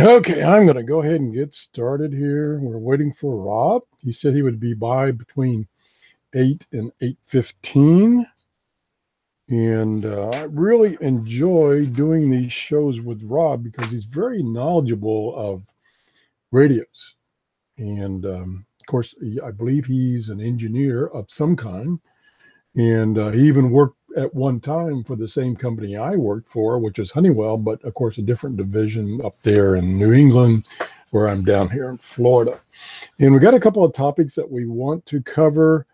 Okay, I'm going to go ahead and get started here. We're waiting for Rob. He said he would be by between 8 and 8:15. And I really enjoy doing these shows with Rob because he's very knowledgeable of radios. And of course, I believe he's an engineer of some kind. And he even worked at one time for the same company I worked for, which is Honeywell, but of course a different division up there in New England, where I'm down here in Florida. And we got a couple of topics that we want to cover,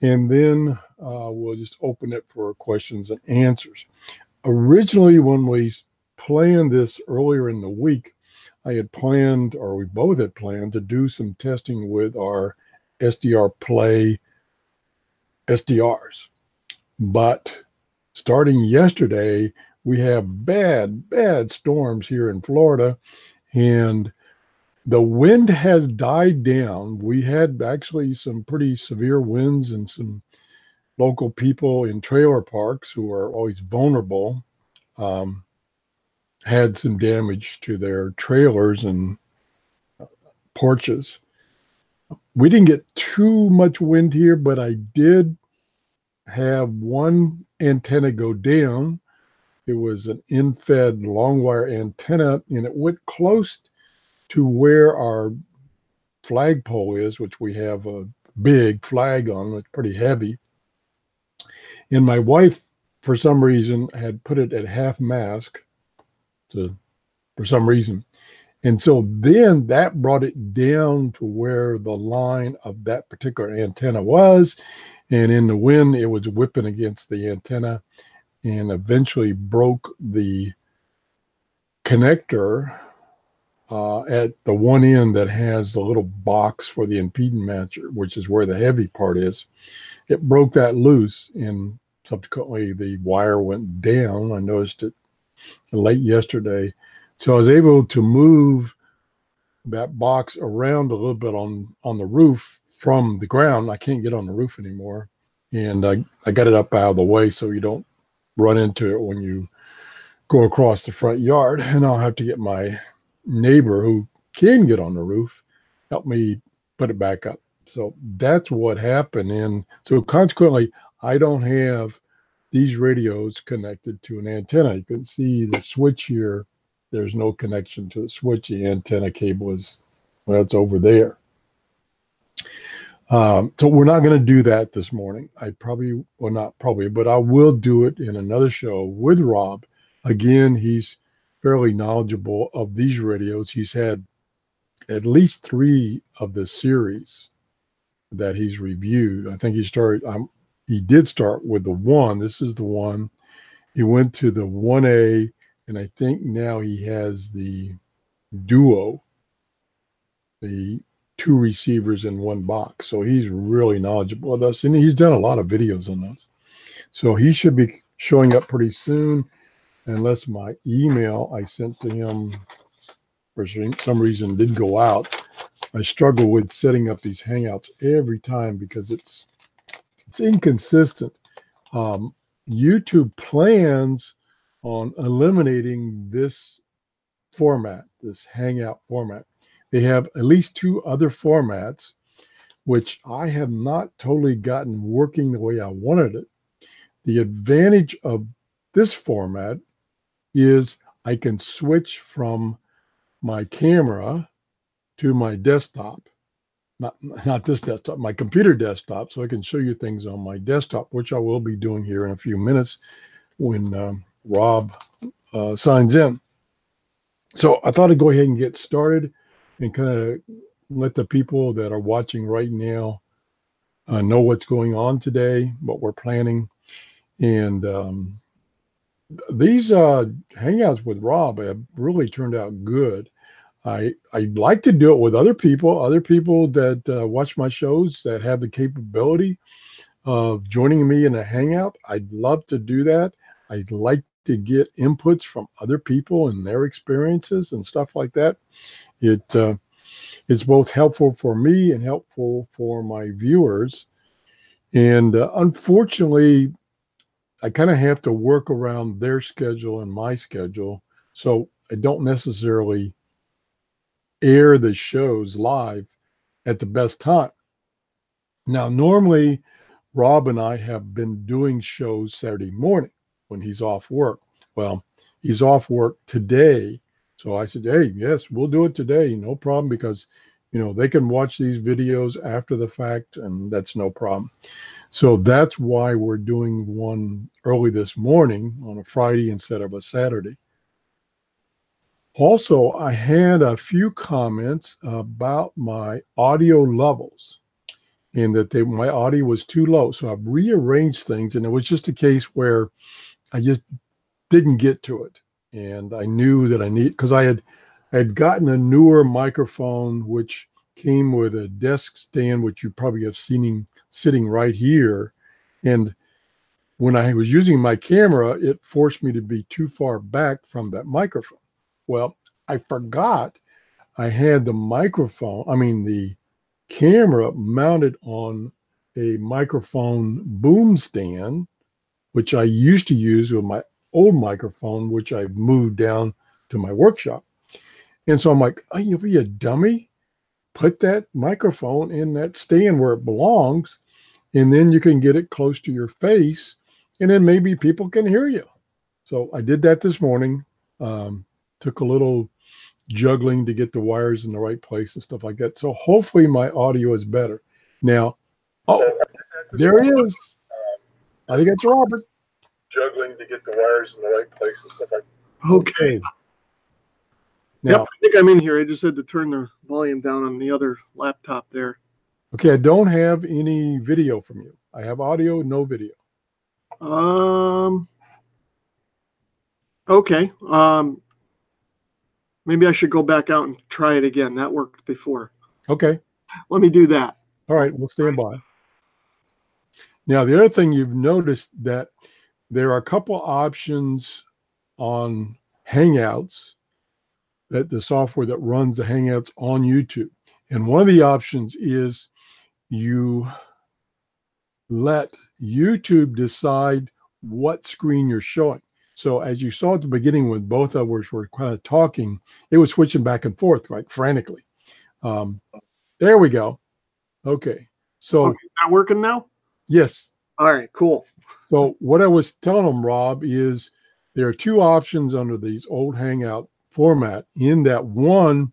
and then we'll just open it for questions and answers. Originally, when we planned this earlier in the week, I had planned, or we both had planned, to do some testing with our SDR Play SDRs. But starting yesterday, we have bad storms here in Florida, and the wind has died down. We had actually some pretty severe winds, and some local people in trailer parks who are always vulnerable had some damage to their trailers and porches. We didn't get too much wind here, but I did have one antenna go down. It was an in-fed long wire antenna, and it went close to where our flagpole is, which we have a big flag on. It's pretty heavy. And my wife, for some reason, had put it at half mast for some reason. And so then that brought it down to where the line of that particular antenna was. And in the wind, it was whipping against the antenna and eventually broke the connector at the one end that has the little box for the impedance matcher, which is where the heavy part is. It broke that loose, and subsequently the wire went down. I noticed it late yesterday. So I was able to move that box around a little bit on the roof from the ground. I can't get on the roof anymore. And I got it up out of the way so you don't run into it when you go across the front yard. And I'll have to get my neighbor who can get on the roof, help me put it back up. So that's what happened. And so consequently, I don't have these radios connected to an antenna. You can see the switch here. There's no connection to the switch. The antenna cable is, well, it's over there. So we're not going to do that this morning. I probably, well, not probably, but I will do it in another show with Rob. Again, he's fairly knowledgeable of these radios. He's had at least 3 of the series that he's reviewed. I think he did start with the 1. This is the 1. He went to the 1A, and I think now he has the Duo, the 2 receivers in 1 box. So he's really knowledgeable with us, and he's done a lot of videos on those. So he should be showing up pretty soon, unless my email I sent to him for some reason did go out. I struggle with setting up these Hangouts every time because it's inconsistent. YouTube plans on eliminating this format, this Hangout format. They have at least 2 other formats, which I have not totally gotten working the way I wanted it. The advantage of this format is I can switch from my camera to my desktop, not this desktop, my computer desktop, so I can show you things on my desktop, which I will be doing here in a few minutes when Rob signs in. So I thought I'd go ahead and get started and kind of let the people that are watching right now know what's going on today, what we're planning. And these Hangouts with Rob have really turned out good. I'd like to do it with other people that watch my shows that have the capability of joining me in a Hangout. I'd love to do that. I'd like to get inputs from other people and their experiences and stuff like that. It's both helpful for me and helpful for my viewers. And unfortunately, I kind of have to work around their schedule and my schedule. So I don't necessarily air the shows live at the best time. Now, normally, Rob and I have been doing shows Saturday morning when he's off work. Well, he's off work today. So I said, hey, yes, we'll do it today. No problem, because, they can watch these videos after the fact, and that's no problem. So that's why we're doing one early this morning on a Friday instead of a Saturday. Also, I had a few comments about my audio levels and that my audio was too low. So I've rearranged things, and it was just a case where I just didn't get to it. And I knew that because I had gotten a newer microphone, which came with a desk stand, which you probably have seen sitting right here. And when I was using my camera, it forced me to be too far back from that microphone. Well, I forgot I had the camera mounted on a microphone boom stand, which I used to use with my old microphone, which I moved down to my workshop. And so I'm like, oh, you be a dummy? Put that microphone in that stand where it belongs, and then you can get it close to your face, and then maybe people can hear you. So I did that this morning. Took a little juggling to get the wires in the right place and stuff like that. So hopefully my audio is better. Now, there he is. I think it's Robert. Juggling to get the wires in the right place and stuff like that. Okay. Now, yep, I think I'm in here. I just had to turn the volume down on the other laptop there. Okay, I don't have any video from you. I have audio, no video. Okay. Maybe I should go back out and try it again. That worked before. Okay. Let me do that. All right, we'll stand by. Now, the other thing you've noticed that there are a couple options on Hangouts, that the software that runs the Hangouts on YouTube. And one of the options is you let YouTube decide what screen you're showing. So as you saw at the beginning when both of us were kind of talking, it was switching back and forth, like frantically. There we go. Okay. So Okay, is that working now? yes. All right, cool. So what I was telling them, Rob, is there are two options under these old Hangout format. In that one,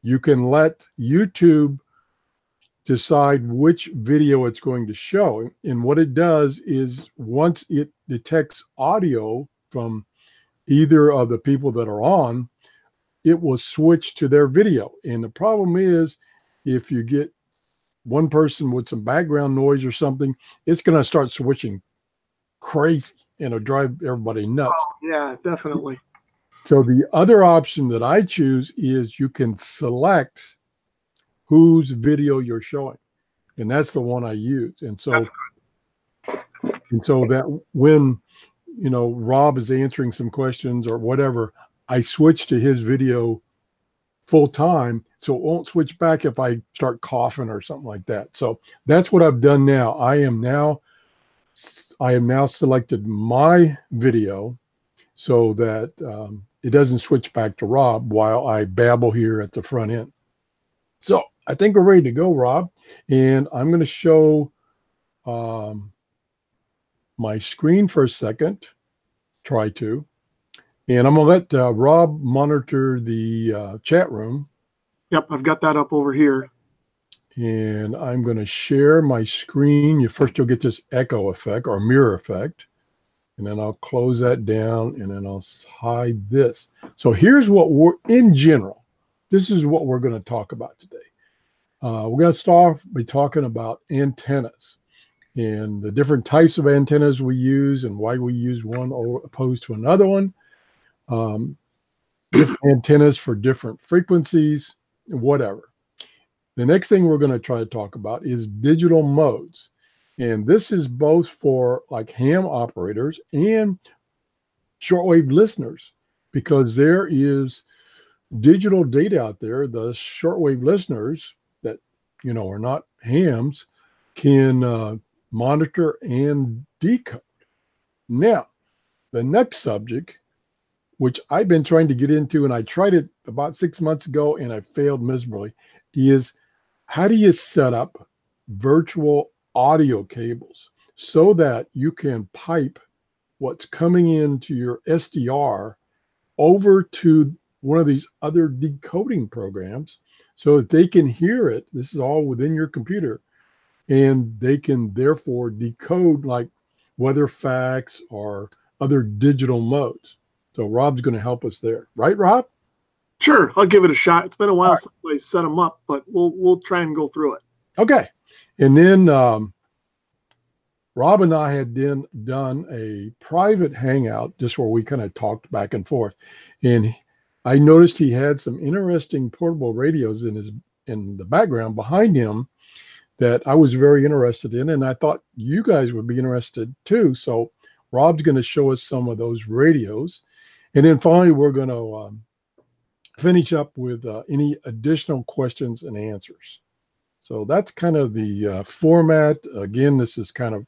you can let YouTube decide which video it's going to show. And what it does is once it detects audio from either of the people that are on, it will switch to their video. And the problem is if you get one person with some background noise or something, it's going to start switching crazy and it'll drive everybody nuts. Oh, yeah, definitely. So the other option that I choose is you can select whose video you're showing. And that's the one I use. And so that when, you know, Rob is answering some questions or whatever, I switch to his video full time. So it won't switch back if I start coughing or something like that. So that's what I've done now. I am now selected my video so that it doesn't switch back to Rob while I babble here at the front end. So I think we're ready to go, Rob. And I'm going to show my screen for a second, try to. And I'm going to let Rob monitor the chat room. Yep, I've got that up over here. And I'm going to share my screen. You'll get this echo effect or mirror effect. And then I'll close that down and then I'll hide this. So here's what we're, in general, this is what we're going to talk about today. We're going to start by talking about antennas and the different types of antennas we use and why we use one or opposed to another one. Different antennas for different frequencies, whatever. The next thing we're going to try to talk about is digital modes. And this is both for like ham operators and shortwave listeners, because there is digital data out there. The shortwave listeners that, you know, are not hams can monitor and decode. Now, the next subject, which I've been trying to get into, and I tried it about 6 months ago and I failed miserably, is how do you set up virtual audio cables so that you can pipe what's coming into your SDR over to one of these other decoding programs so that they can hear it. This is all within your computer, and they can therefore decode like weather facts or other digital modes. So Rob's going to help us there. Right, Rob? Sure, I'll give it a shot. It's been a while since I set them up, but we'll try and go through it. Okay. And then Rob and I had done a private hangout just where we kind of talked back and forth. And I noticed he had some interesting portable radios in the background behind him that I was very interested in. And I thought you guys would be interested too. So Rob's going to show us some of those radios. And then finally, we're going to finish up with any additional questions and answers. So that's kind of the format. Again, this is kind of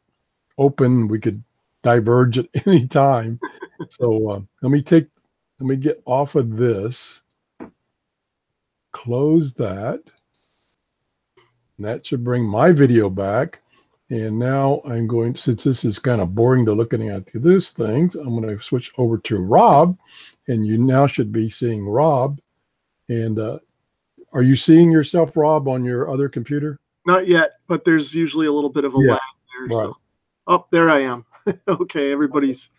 open. We could diverge at any time. So let me get off of this, close that. And that should bring my video back. And now I'm going, since this is kind of boring to looking at these things, I'm going to switch over to Rob. And you now should be seeing Rob. And are you seeing yourself, Rob, on your other computer? Not yet, but there's usually a little bit of a lag there. Right. So. Oh, there I am. Okay, everybody's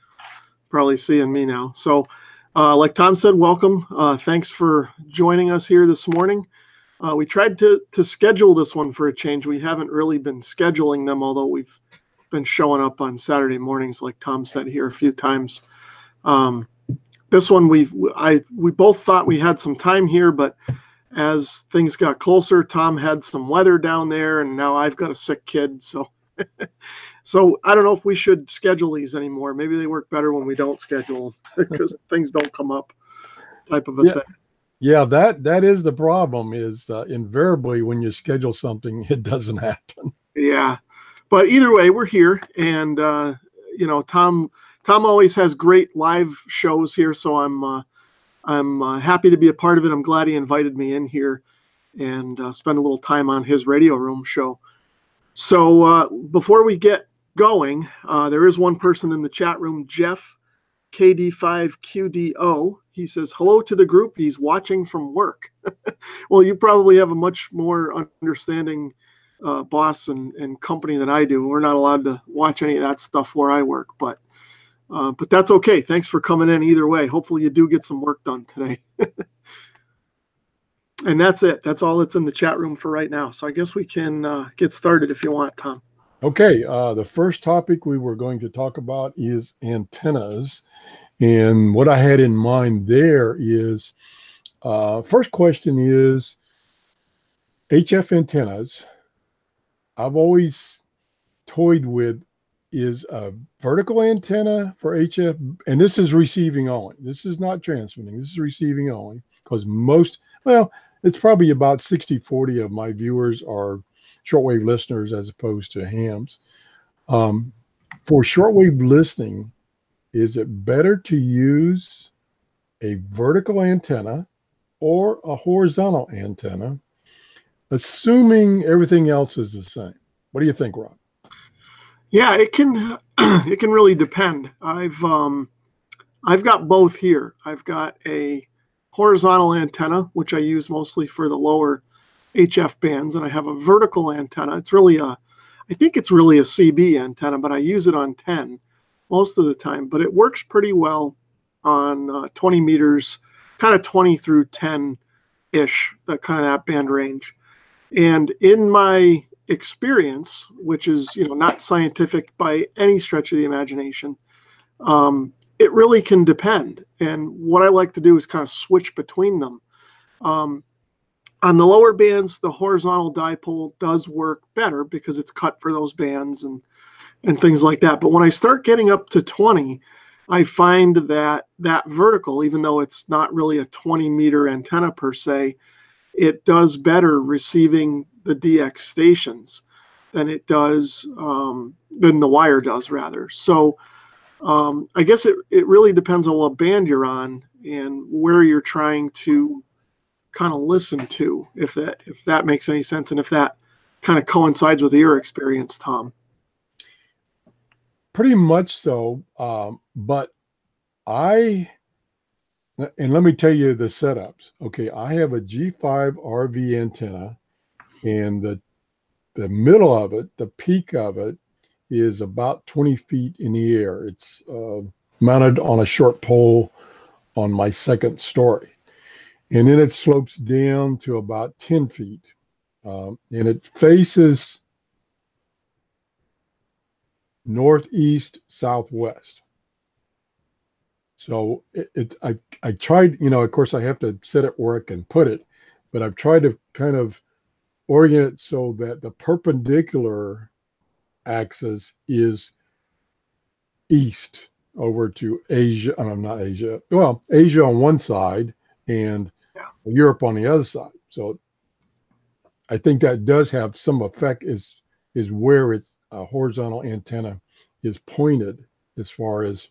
probably seeing me now. So like Tom said, welcome. Thanks for joining us here this morning. We tried to schedule this one for a change. We haven't really been scheduling them, although we've been showing up on Saturday mornings, like Tom said here a few times. This one, we both thought we had some time here, but as things got closer, Tom had some weather down there, and now I've got a sick kid, so So I don't know if we should schedule these anymore. Maybe they work better when we don't schedule them because things don't come up, type of a Yeah. thing. Yeah, that is the problem is invariably when you schedule something, it doesn't happen. Yeah. But either way, we're here. And, Tom always has great live shows here. So I'm happy to be a part of it. I'm glad he invited me in here and spend a little time on his Radio Room show. So before we get going, there is one person in the chat room, Jeff KD5QDO. He says, hello to the group. He's watching from work. Well, you probably have a much more understanding boss and company than I do. We're not allowed to watch any of that stuff where I work, but that's okay. Thanks for coming in either way. Hopefully you do get some work done today. And that's it. That's all that's in the chat room for right now. So I guess we can get started if you want, Tom. Okay, the first topic we were going to talk about is antennas. And what I had in mind there is, first question is HF antennas. I've always toyed with is a vertical antenna for HF, and this is receiving only. This is not transmitting. This is receiving only because it's probably about 60-40 of my viewers are shortwave listeners as opposed to hams. For shortwave listening, is it better to use a vertical antenna or a horizontal antenna, assuming everything else is the same? What do you think, Rob? Yeah, it can it can really depend. I've got both here. I've got a horizontal antenna, which I use mostly for the lower HF bands, and I have a vertical antenna. I think it's really a CB antenna, but I use it on 10 most of the time. But it works pretty well on 20 meters, kind of 20 through 10-ish, that band range. And in my experience, which is not scientific by any stretch of the imagination, it really can depend. And what I like to do is kind of switch between them. On the lower bands, the horizontal dipole does work better because it's cut for those bands and things like that. But when I start getting up to 20, I find that vertical, even though it's not really a 20-meter antenna per se, it does better receiving the DX stations than it does, than the wire does, rather. So I guess it really depends on what band you're on and where you're trying to kind of listen to, if that makes any sense, and if that kind of coincides with your experience, Tom. Pretty much so, but and let me tell you the setups. Okay, I have a G5 RV antenna, and the middle of it, the peak of it, is about 20 feet in the air. It's mounted on a short pole on my second story. And then it slopes down to about 10 feet. And it faces northeast, southwest. So I tried, of course I have to set it where I can put it, but I've tried to kind of orient it so that the perpendicular axis is east over to Asia. Not Asia. Well, Asia on one side and Europe on the other side. So I think that does have some effect is where it's a horizontal antenna is pointed as far as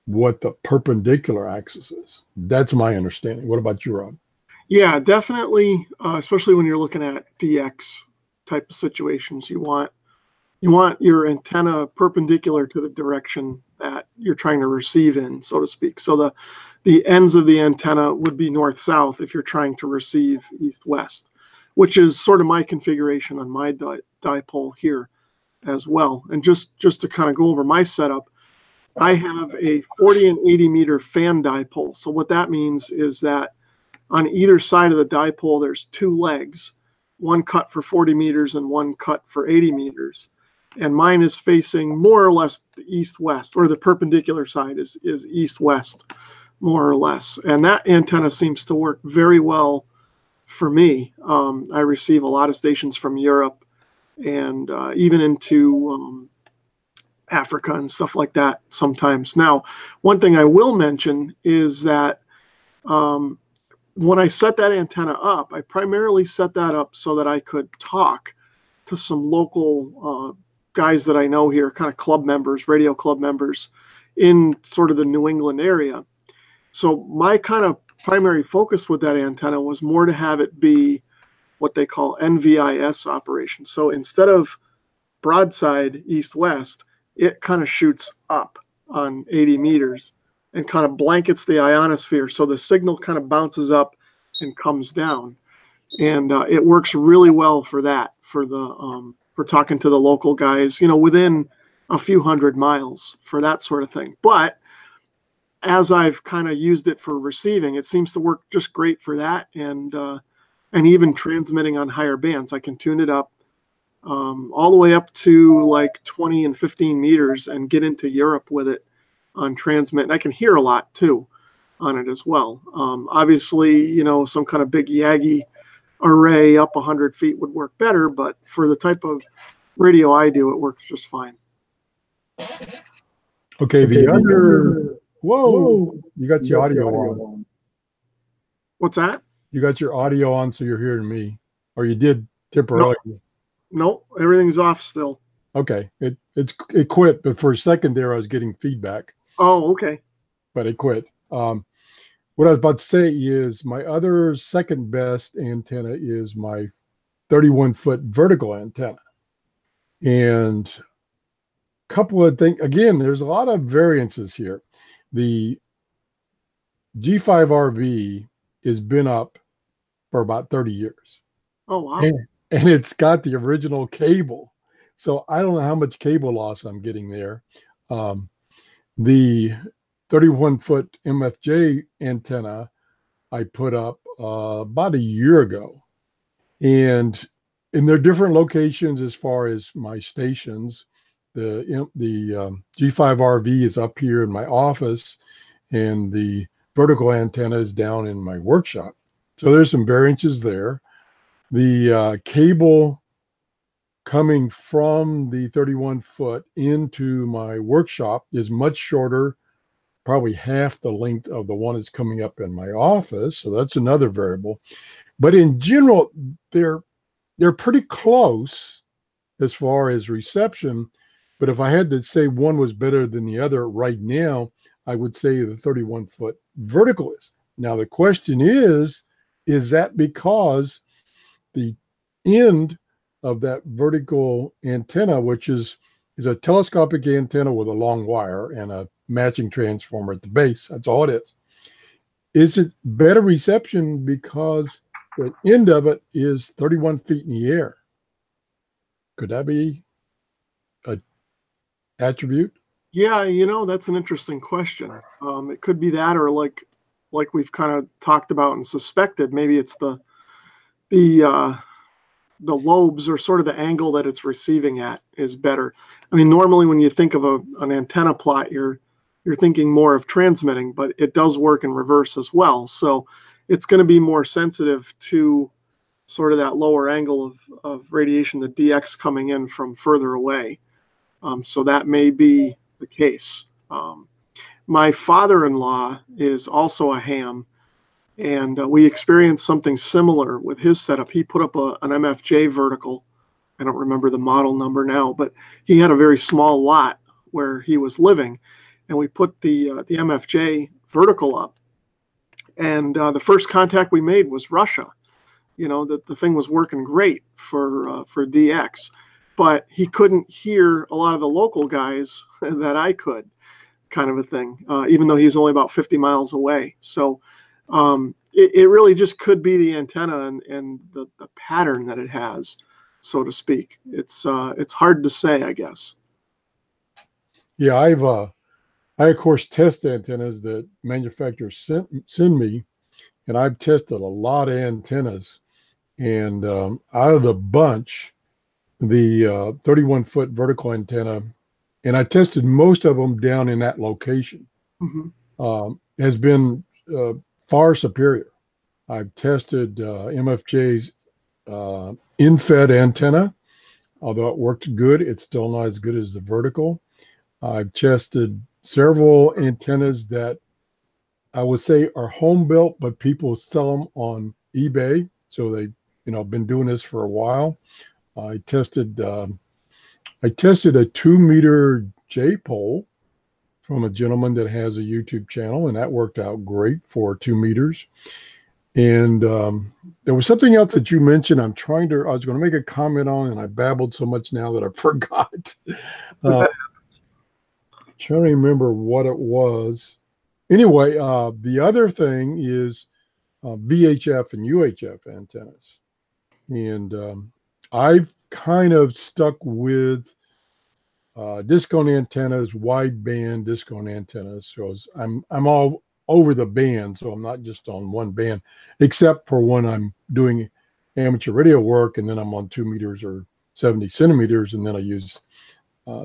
what the perpendicular axis is. That's my understanding. What about you, Rob? Yeah, definitely. Especially when you're looking at DX type of situations, you want your antenna perpendicular to the direction that you're trying to receive in, so to speak. So the ends of the antenna would be north-south if you're trying to receive east-west, which is sort of my configuration on my dipole here as well. And just to kind of go over my setup, I have a 40 and 80 meter fan dipole. So what that means is that on either side of the dipole, there's two legs, one cut for 40 meters and one cut for 80 meters. And mine is facing more or less east-west, or the perpendicular side is east-west, more or less. And that antenna seems to work very well for me. I receive a lot of stations from Europe and even into Africa and stuff like that sometimes. Now, one thing I will mention is that when I set that antenna up, I primarily set that up so that I could talk to some local guys that I know here, kind of club members, radio club members in sort of the New England area. So my kind of primary focus with that antenna was more to have it be what they call NVIS operations. So instead of broadside east-west, it kind of shoots up on 80 meters and kind of blankets the ionosphere. So the signal kind of bounces up and comes down. And it works really well for that, for talking to the local guys, within a few hundred miles for that sort of thing. But as I've kind of used it for receiving, it seems to work just great for that. And even transmitting on higher bands, I can tune it up all the way up to like 20 and 15 meters and get into Europe with it on transmit. And I can hear a lot too on it as well. Obviously, some kind of big Yagi array up 100 feet would work better, but for the type of radio I do, it works just fine. Okay, the other, whoa, you got your audio on. What's that? You got your audio on, so you're hearing me, or you did temporarily. Nope, everything's off still. Okay, it quit, but for a second there, I was getting feedback. Oh, okay. But it quit. What I was about to say is my other second best antenna is my 31-foot vertical antenna. And a couple of things, again, there's a lot of variances here. The G5RV has been up for about 30 years. Oh, wow. And it's got the original cable. So I don't know how much cable loss I'm getting there. The 31-foot MFJ antenna I put up about a year ago. And they're different locations as far as my stations. The G5RV is up here in my office, and the vertical antenna is down in my workshop. So there's some variances there. The cable coming from the 31-foot into my workshop is much shorter, probably half the length of the one that's coming up in my office. So that's another variable. But in general, they're pretty close as far as reception. But if I had to say one was better than the other right now, I would say the 31-foot vertical is. Now, the question is that because the end of that vertical antenna, which is a telescopic antenna with a long wire and a matching transformer at the base, that's all it is it better reception because the end of it is 31 feet in the air? Could that be an attribute? Yeah, that's an interesting question. It could be that, or like we've kind of talked about and suspected, maybe it's the lobes, or sort of the angle that it's receiving at is better. I mean, normally when you think of an antenna plot, you're thinking more of transmitting, but it does work in reverse as well. So it's going to be more sensitive to sort of that lower angle of radiation, the DX coming in from further away. So that may be the case. My father-in-law is also a ham, and we experienced something similar with his setup. He put up an MFJ vertical. I don't remember the model number now, but he had a very small lot where he was living, and we put the MFJ vertical up. And the first contact we made was Russia. That the thing was working great for DX, but he couldn't hear a lot of the local guys that I could, kind of a thing, even though he was only about 50 miles away. So it really just could be the antenna and the pattern that it has, so to speak. It's hard to say, I guess. Yeah, I of course test antennas that manufacturers send me, and I've tested a lot of antennas. And out of the bunch, the 31-foot vertical antenna, and I tested most of them down in that location, has been far superior. I've tested MFJ's in-fed antenna. although it worked good, it's still not as good as the vertical. I've tested several antennas that I would say are home built, but people sell them on eBay. So they, been doing this for a while. I tested a 2-meter J pole from a gentleman that has a YouTube channel, and that worked out great for 2 meters. And there was something else that you mentioned. I was going to make a comment on, and I babbled so much now that I forgot. Trying to remember what it was. Anyway, the other thing is VHF and UHF antennas. And I've kind of stuck with discount antennas, wideband discount antennas. So I'm all over the band, so I'm not just on one band, except for when I'm doing amateur radio work, and then I'm on 2 meters or 70 centimeters, and then I use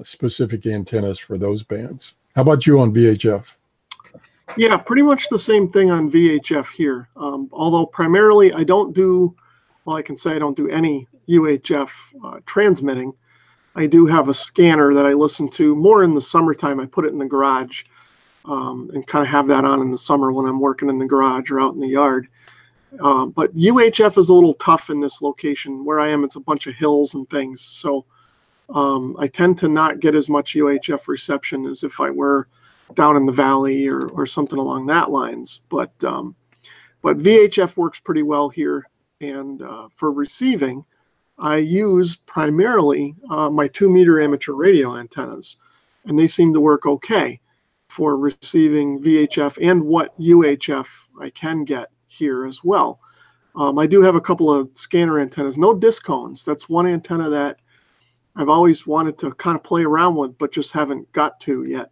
specific antennas for those bands. How about you on VHF? Yeah, pretty much the same thing on VHF here. Although primarily I don't do, well, I can say I don't do any UHF transmitting. I do have a scanner that I listen to more in the summertime. I put it in the garage and kind of have that on in the summer when I'm working in the garage or out in the yard. But UHF is a little tough in this location. Where I am, it's a bunch of hills and things. So I tend to not get as much UHF reception as if I were down in the valley or something along that lines. But VHF works pretty well here. And for receiving, I use primarily my 2-meter amateur radio antennas, and they seem to work okay for receiving VHF and what UHF I can get here as well. I do have a couple of scanner antennas, no disc cones. That's one antenna that I've always wanted to kind of play around with, but just haven't got to yet.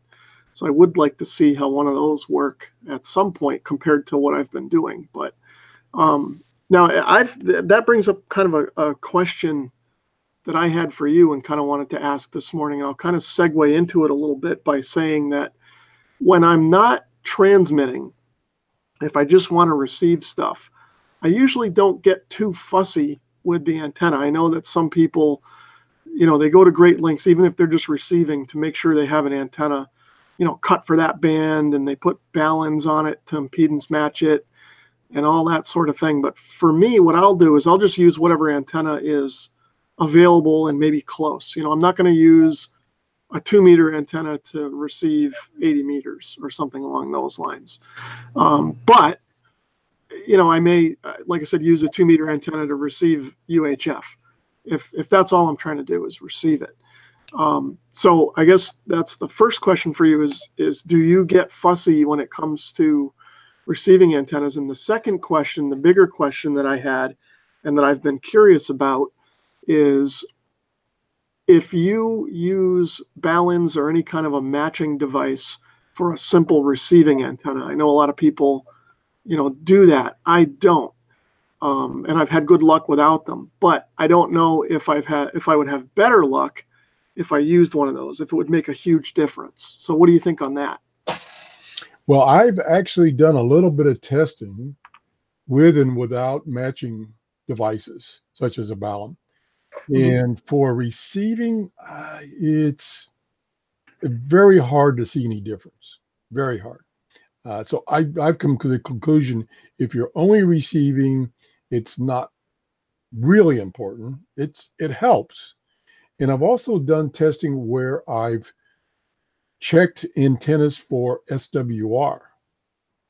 So I would like to see how one of those work at some point compared to what I've been doing. But now that brings up kind of a question that I had for you and kind of wanted to ask this morning. I'll kind of segue into it a little bit by saying that when I'm not transmitting, if I just want to receive stuff, I usually don't get too fussy with the antenna. I know that some people, they go to great lengths, even if they're just receiving, to make sure they have an antenna, cut for that band, and they put balance on it to impedance match it and all that sort of thing. But for me, what I'll do is I'll just use whatever antenna is available and maybe close. I'm not going to use a 2-meter antenna to receive 80 meters or something along those lines. But I may, like I said, use a 2-meter antenna to receive UHF if that's all I'm trying to do is receive it. So I guess that's the first question for you is do you get fussy when it comes to receiving antennas? And the second question, the bigger question that I had and that I've been curious about is if you use balance or any kind of a matching device for a simple receiving antenna. I know a lot of people, do that. I don't. And I've had good luck without them, but I don't know if I would have better luck if I used one of those, if it would make a huge difference. So what do you think on that? Well, I've actually done a little bit of testing with and without matching devices, such as a balun. And for receiving, it's very hard to see any difference. Very hard. So I've come to the conclusion, if you're only receiving, it's not really important. It helps. And I've also done testing where I've checked antennas for SWR.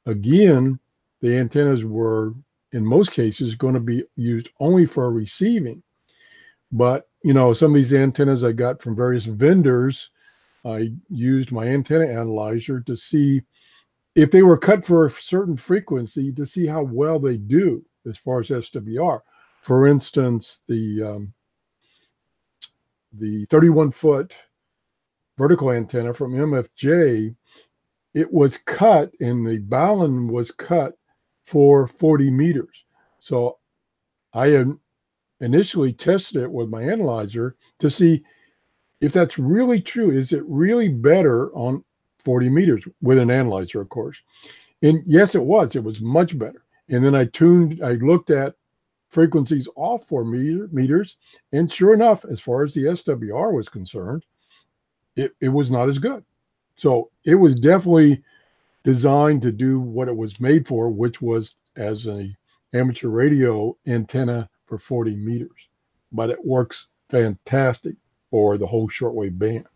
Again, the antennas were, in most cases, going to be used only for receiving. But, some of these antennas I got from various vendors, I used my antenna analyzer to see if they were cut for a certain frequency to see how well they do as far as SWR. For instance, the 31-foot vertical antenna from MFJ, it was cut, and the balun was cut for 40 meters. So I initially tested it with my analyzer to see if that's really true. Is it really better on 40 meters with an analyzer, of course? And yes, it was. It was much better. And then I looked at frequencies off for meters. And sure enough, as far as the SWR was concerned, it was not as good. So it was definitely designed to do what it was made for, which was as an amateur radio antenna for 40 meters. But it works fantastic for the whole shortwave band.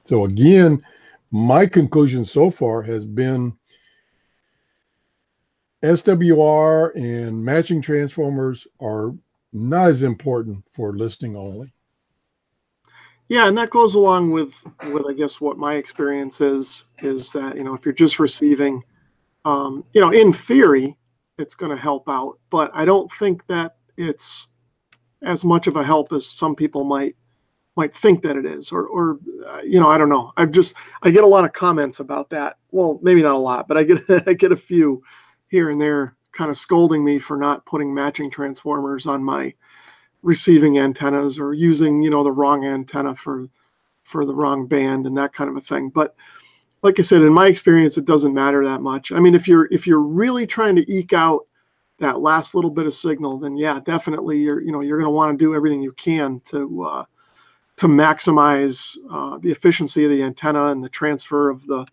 So again, my conclusion so far has been SWR and matching transformers are not as important for listening only. Yeah, and that goes along with I guess what my experience is that, you know, if you're just receiving, you know, in theory, it's going to help out, but I don't think that it's as much of a help as some people might think that it is, or you know, I don't know. I get a lot of comments about that. Well, maybe not a lot, but I get a few here and there kind of scolding me for not putting matching transformers on my receiving antennas, or using, you know, the wrong antenna for the wrong band and that kind of a thing. But like I said, in my experience, it doesn't matter that much. I mean, if you're really trying to eke out that last little bit of signal, then yeah, definitely you're going to want to do everything you can to maximize the efficiency of the antenna and the transfer of the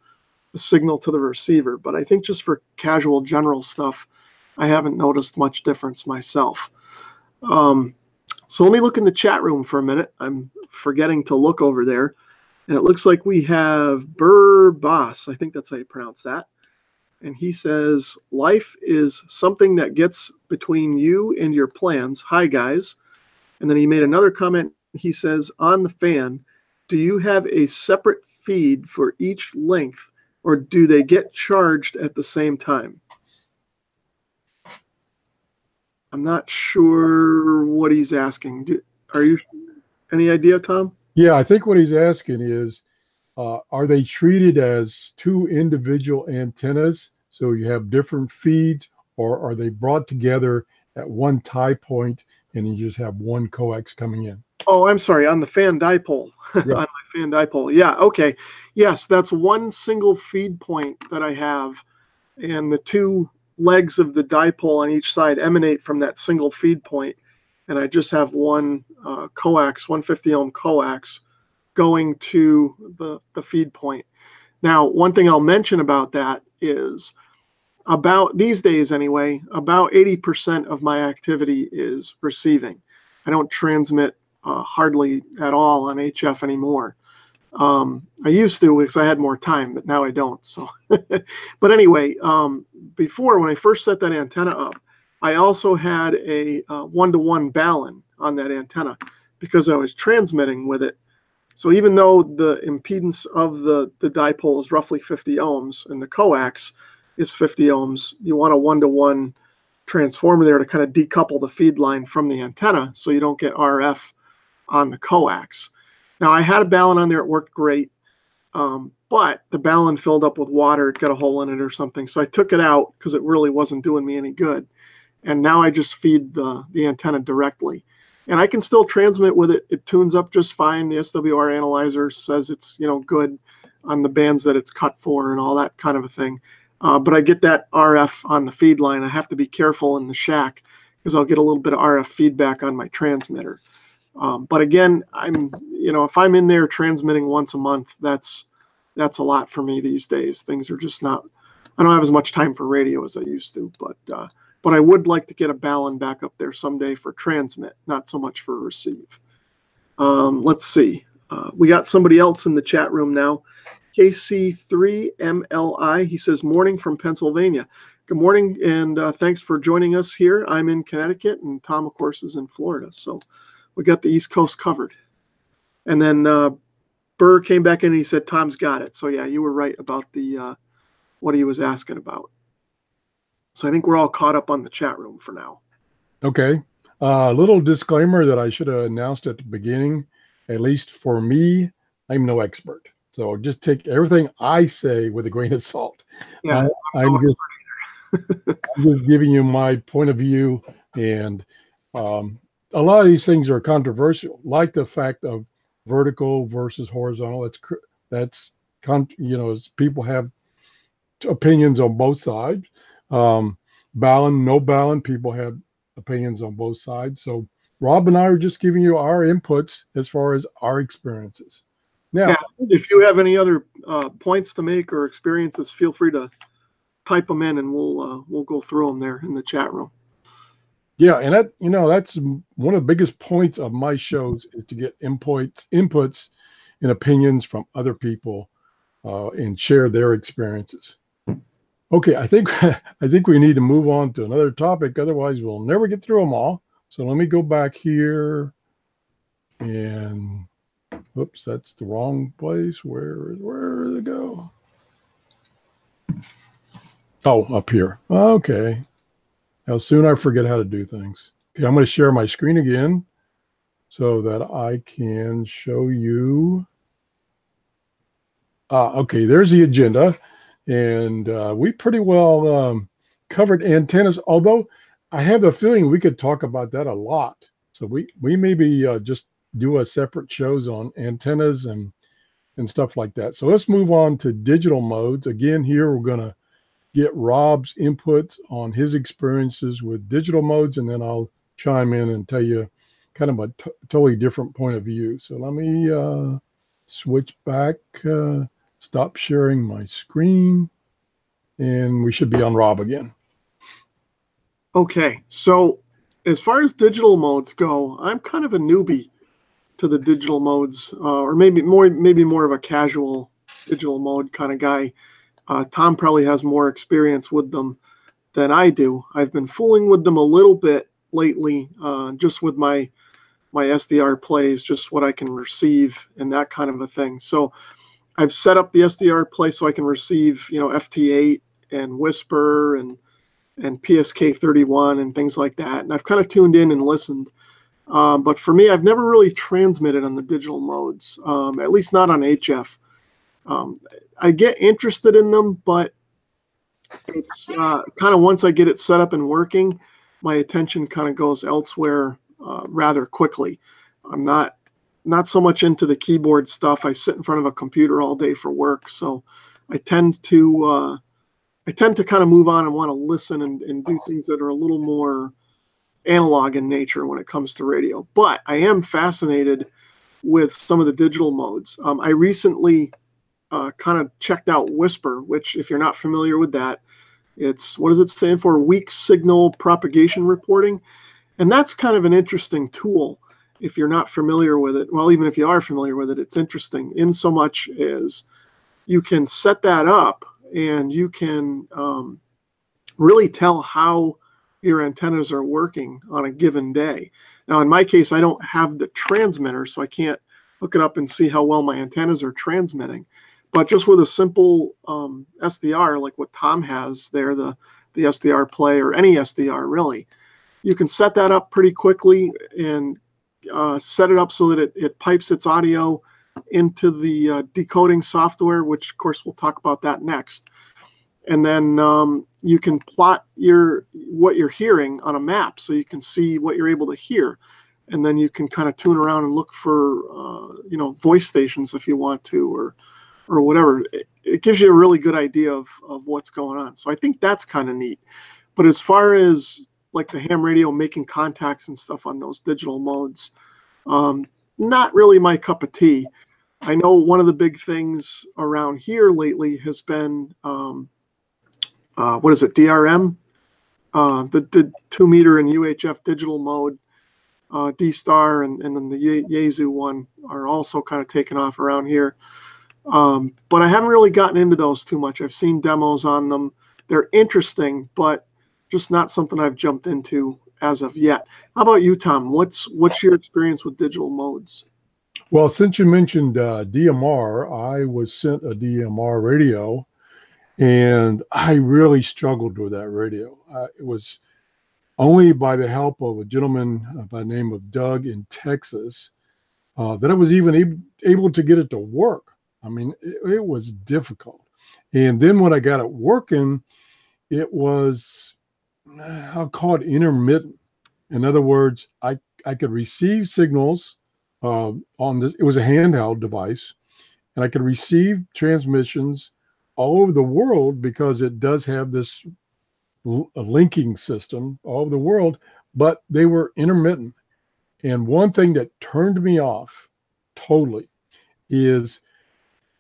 signal to the receiver. But I think just for casual general stuff, I haven't noticed much difference myself. So let me look in the chat room for a minute. I'm forgetting to look over there. And it looks like we have Burr Boss. I think that's how you pronounce that. And he says, life is something that gets between you and your plans. Hi, guys. And then he made another comment. He says, on the fan, do you have a separate feed for each length, or do they get charged at the same time? I'm not sure what he's asking. Are you any idea, Tom? Yeah, I think what he's asking is, are they treated as two individual antennas, so you have different feeds, or are they brought together at one tie point and you just have one coax coming in? Oh, I'm sorry, on the fan dipole. Yeah. On my fan dipole. Yeah, okay. Yes, that's one single feed point that I have, and the two legs of the dipole on each side emanate from that single feed point, and I just have one coax, 150 ohm coax, going to the feed point. Now, one thing I'll mention about that is, about these days anyway, about 80% of my activity is receiving. I don't transmit hardly at all on HF anymore. I used to because I had more time, but now I don't. So, but anyway, before, when I first set that antenna up, I also had a one-to-one balun on that antenna because I was transmitting with it. So even though the impedance of the dipole is roughly 50 ohms and the coax is 50 ohms, you want a one-to-one transformer there to kind of decouple the feed line from the antenna so you don't get RF on the coax. Now, I had a balun on there. It worked great, but the balun filled up with water. It got a hole in it or something. So I took it out because it really wasn't doing me any good. And now I just feed the antenna directly. And I can still transmit with it. It tunes up just fine. The SWR analyzer says it's, you know, good on the bands that it's cut for and all that kind of a thing. But I get that RF on the feed line. I have to be careful in the shack because I'll get a little bit of RF feedback on my transmitter. But again, if I'm in there transmitting once a month, that's a lot for me these days. Things are just not, I don't have as much time for radio as I used to, but I would like to get a balun back up there someday for transmit, not so much for receive. Let's see. We got somebody else in the chat room now. KC3MLI, he says, morning from Pennsylvania. Good morning, and thanks for joining us here. I'm in Connecticut, and Tom, of course, is in Florida. So we got the East Coast covered. And then Burr came back in and he said, Tom's got it. So yeah, you were right about the what he was asking about. So I think we're all caught up on the chat room for now. Okay. A little disclaimer that I should have announced at the beginning. At least for me, I'm no expert. So just take everything I say with a grain of salt. Yeah, I'm just giving you my point of view. And a lot of these things are controversial, like the fact of vertical versus horizontal. People have opinions on both sides. Balun, no balun, people have opinions on both sides. So Rob and I are just giving you our inputs as far as our experiences. Now, Yeah, if you have any other points to make or experiences, feel free to type them in, and we'll go through them there in the chat room. yeah, and that's one of the biggest points of my shows is to get inputs and opinions from other people and share their experiences. Okay, I think we need to move on to another topic. Otherwise, we'll never get through them all. So let me go back here, and oops, that's the wrong place. Where did it go? Oh, up here. Okay. How soon I forget how to do things. Okay, I'm going to share my screen again so that I can show you. Okay, there's the agenda. And we pretty well covered antennas, although I have the feeling we could talk about that a lot. So we maybe just do a separate shows on antennas and stuff like that. So let's move on to digital modes. Again, here we're going to get Rob's input on his experiences with digital modes, and then I'll chime in and tell you kind of a totally different point of view. So let me switch back. Stop sharing my screen, and we should be on Rob again. Okay, so as far as digital modes go, I'm kind of a newbie to the digital modes, or maybe more of a casual digital mode kind of guy. Tom probably has more experience with them than I do. I've been fooling with them a little bit lately, just with my SDR plays, just what I can receive and that kind of a thing. So I've set up the SDR play so I can receive, FT8 and Whisper and PSK31 and things like that. And I've kind of tuned in and listened. But for me, I've never really transmitted on the digital modes, at least not on HF. I get interested in them, but it's kind of once I get it set up and working, my attention kind of goes elsewhere rather quickly. I'm not so much into the keyboard stuff. I sit in front of a computer all day for work, so I tend to kind of move on and want to listen and do things that are a little more analog in nature when it comes to radio. But I am fascinated with some of the digital modes. I recently kind of checked out Whisper, which, if you're not familiar with that, it's, what does it stand for? Weak signal propagation reporting. And that's kind of an interesting tool. If you're not familiar with it, well, even if you are familiar with it, it's interesting in so much as you can set that up and you can really tell how your antennas are working on a given day. Now, in my case, I don't have the transmitter, so I can't hook it up and see how well my antennas are transmitting. But just with a simple SDR, like what Tom has there, the SDR play, or any SDR really, you can set that up pretty quickly and set it up so that it pipes its audio into the decoding software, which of course we'll talk about that next. And then you can plot what you're hearing on a map so you can see what you're able to hear. And then you can kind of tune around and look for voice stations if you want to, or whatever. It gives you a really good idea of what's going on. So I think that's kind of neat. But as far as like the ham radio making contacts and stuff on those digital modes, not really my cup of tea. I know one of the big things around here lately has been, what is it, DRM? The 2-meter and UHF digital mode, D-Star and then the Yaesu one are also kind of taken off around here. But I haven't really gotten into those too much. I've seen demos on them. They're interesting, but just not something I've jumped into as of yet. How about you, Tom? What's your experience with digital modes? Well, since you mentioned DMR, I was sent a DMR radio, and I really struggled with that radio. It was only by the help of a gentleman by the name of Doug in Texas that I was even able to get it to work. I mean, it was difficult. And then when I got it working, it was, I'll call it intermittent. In other words, I could receive signals on this. It was a handheld device, and I could receive transmissions all over the world because it does have this linking system all over the world. but they were intermittent. And one thing that turned me off totally is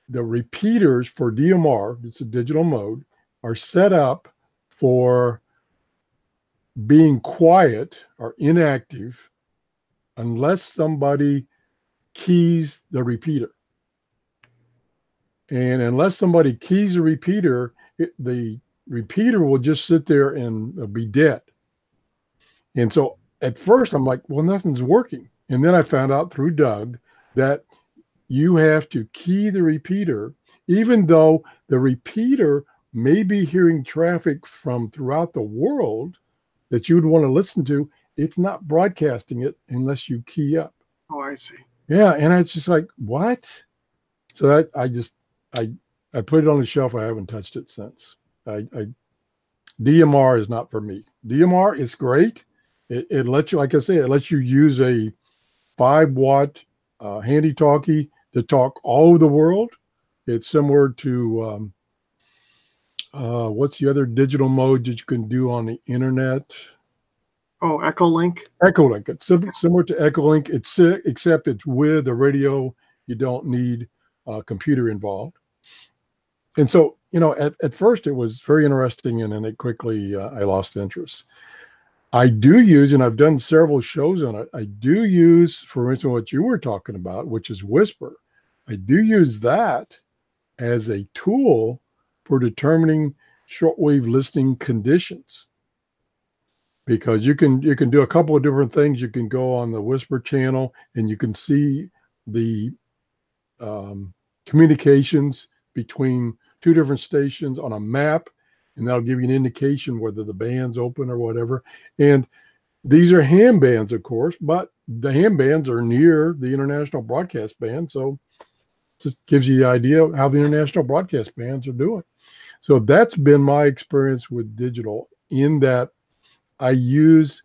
the repeaters for DMR, it's a digital mode, are set up for being quiet or inactive unless somebody keys the repeater. And unless somebody keys the repeater, the repeater will just sit there and be dead. And so at first I'm like, well, nothing's working. And then I found out through Doug that you have to key the repeater, even though the repeater may be hearing traffic from throughout the world that you would want to listen to. It's not broadcasting it unless you key up. Oh, I see. Yeah. And I just like, what? So I put it on the shelf. I haven't touched it since. DMR is not for me. DMR is great. It lets you, like I say, it lets you use a 5-watt handy talkie to talk all over the world. It's similar to what's the other digital mode that you can do on the internet? Oh, Echolink. Echolink. It's similar to Echolink. Except it's with a radio. You don't need a computer involved. And so, at first it was very interesting, and then it quickly I lost interest. I do use, and I've done several shows on it, I do use, for instance, what you were talking about, which is Whisper. I do use that as a tool for determining shortwave listening conditions. Because you can do a couple of different things. You can go on the Whisper channel and you can see the communications between two different stations on a map, and that'll give you an indication whether the band's open or whatever. And these are ham bands, of course, but the ham bands are near the international broadcast band. So it just gives you the idea of how the international broadcast bands are doing. So that's been my experience with digital, in that I use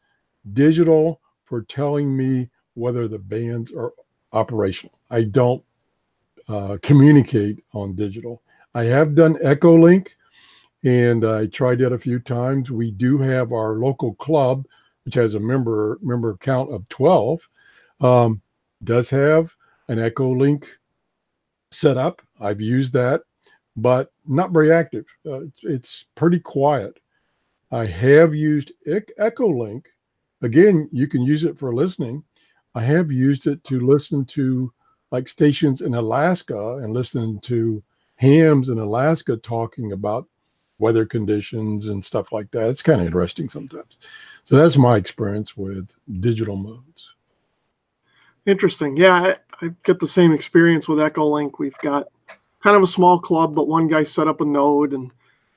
digital for telling me whether the bands are operational. I don't communicate on digital. I have done Echolink, and I tried that a few times. We do have our local club, which has a member count of 12, does have an Echolink set up. I've used that, but not very active. It's pretty quiet. I have used Echolink. Again, you can use it for listening. I have used it to listen to like stations in Alaska and listen to hams in Alaska talking about weather conditions and stuff like that. It's kind of interesting sometimes. So that's my experience with digital modes. Interesting. Yeah, I get the same experience with Echolink. We've got kind of a small club, but one guy set up a node, and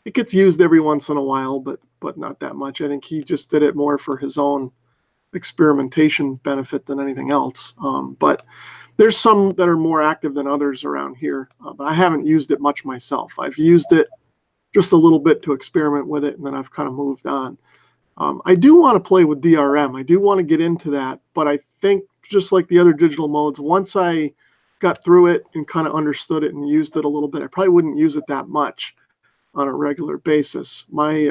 it gets used every once in a while, but not that much. I think he just did it more for his own experimentation benefit than anything else. But there's some that are more active than others around here, but I haven't used it much myself. I've used it just a little bit to experiment with it, and then I've kind of moved on. I do want to play with DRM. I do want to get into that, but I think just like the other digital modes, once I got through it and kind of understood it and used it a little bit, I probably wouldn't use it that much on a regular basis. My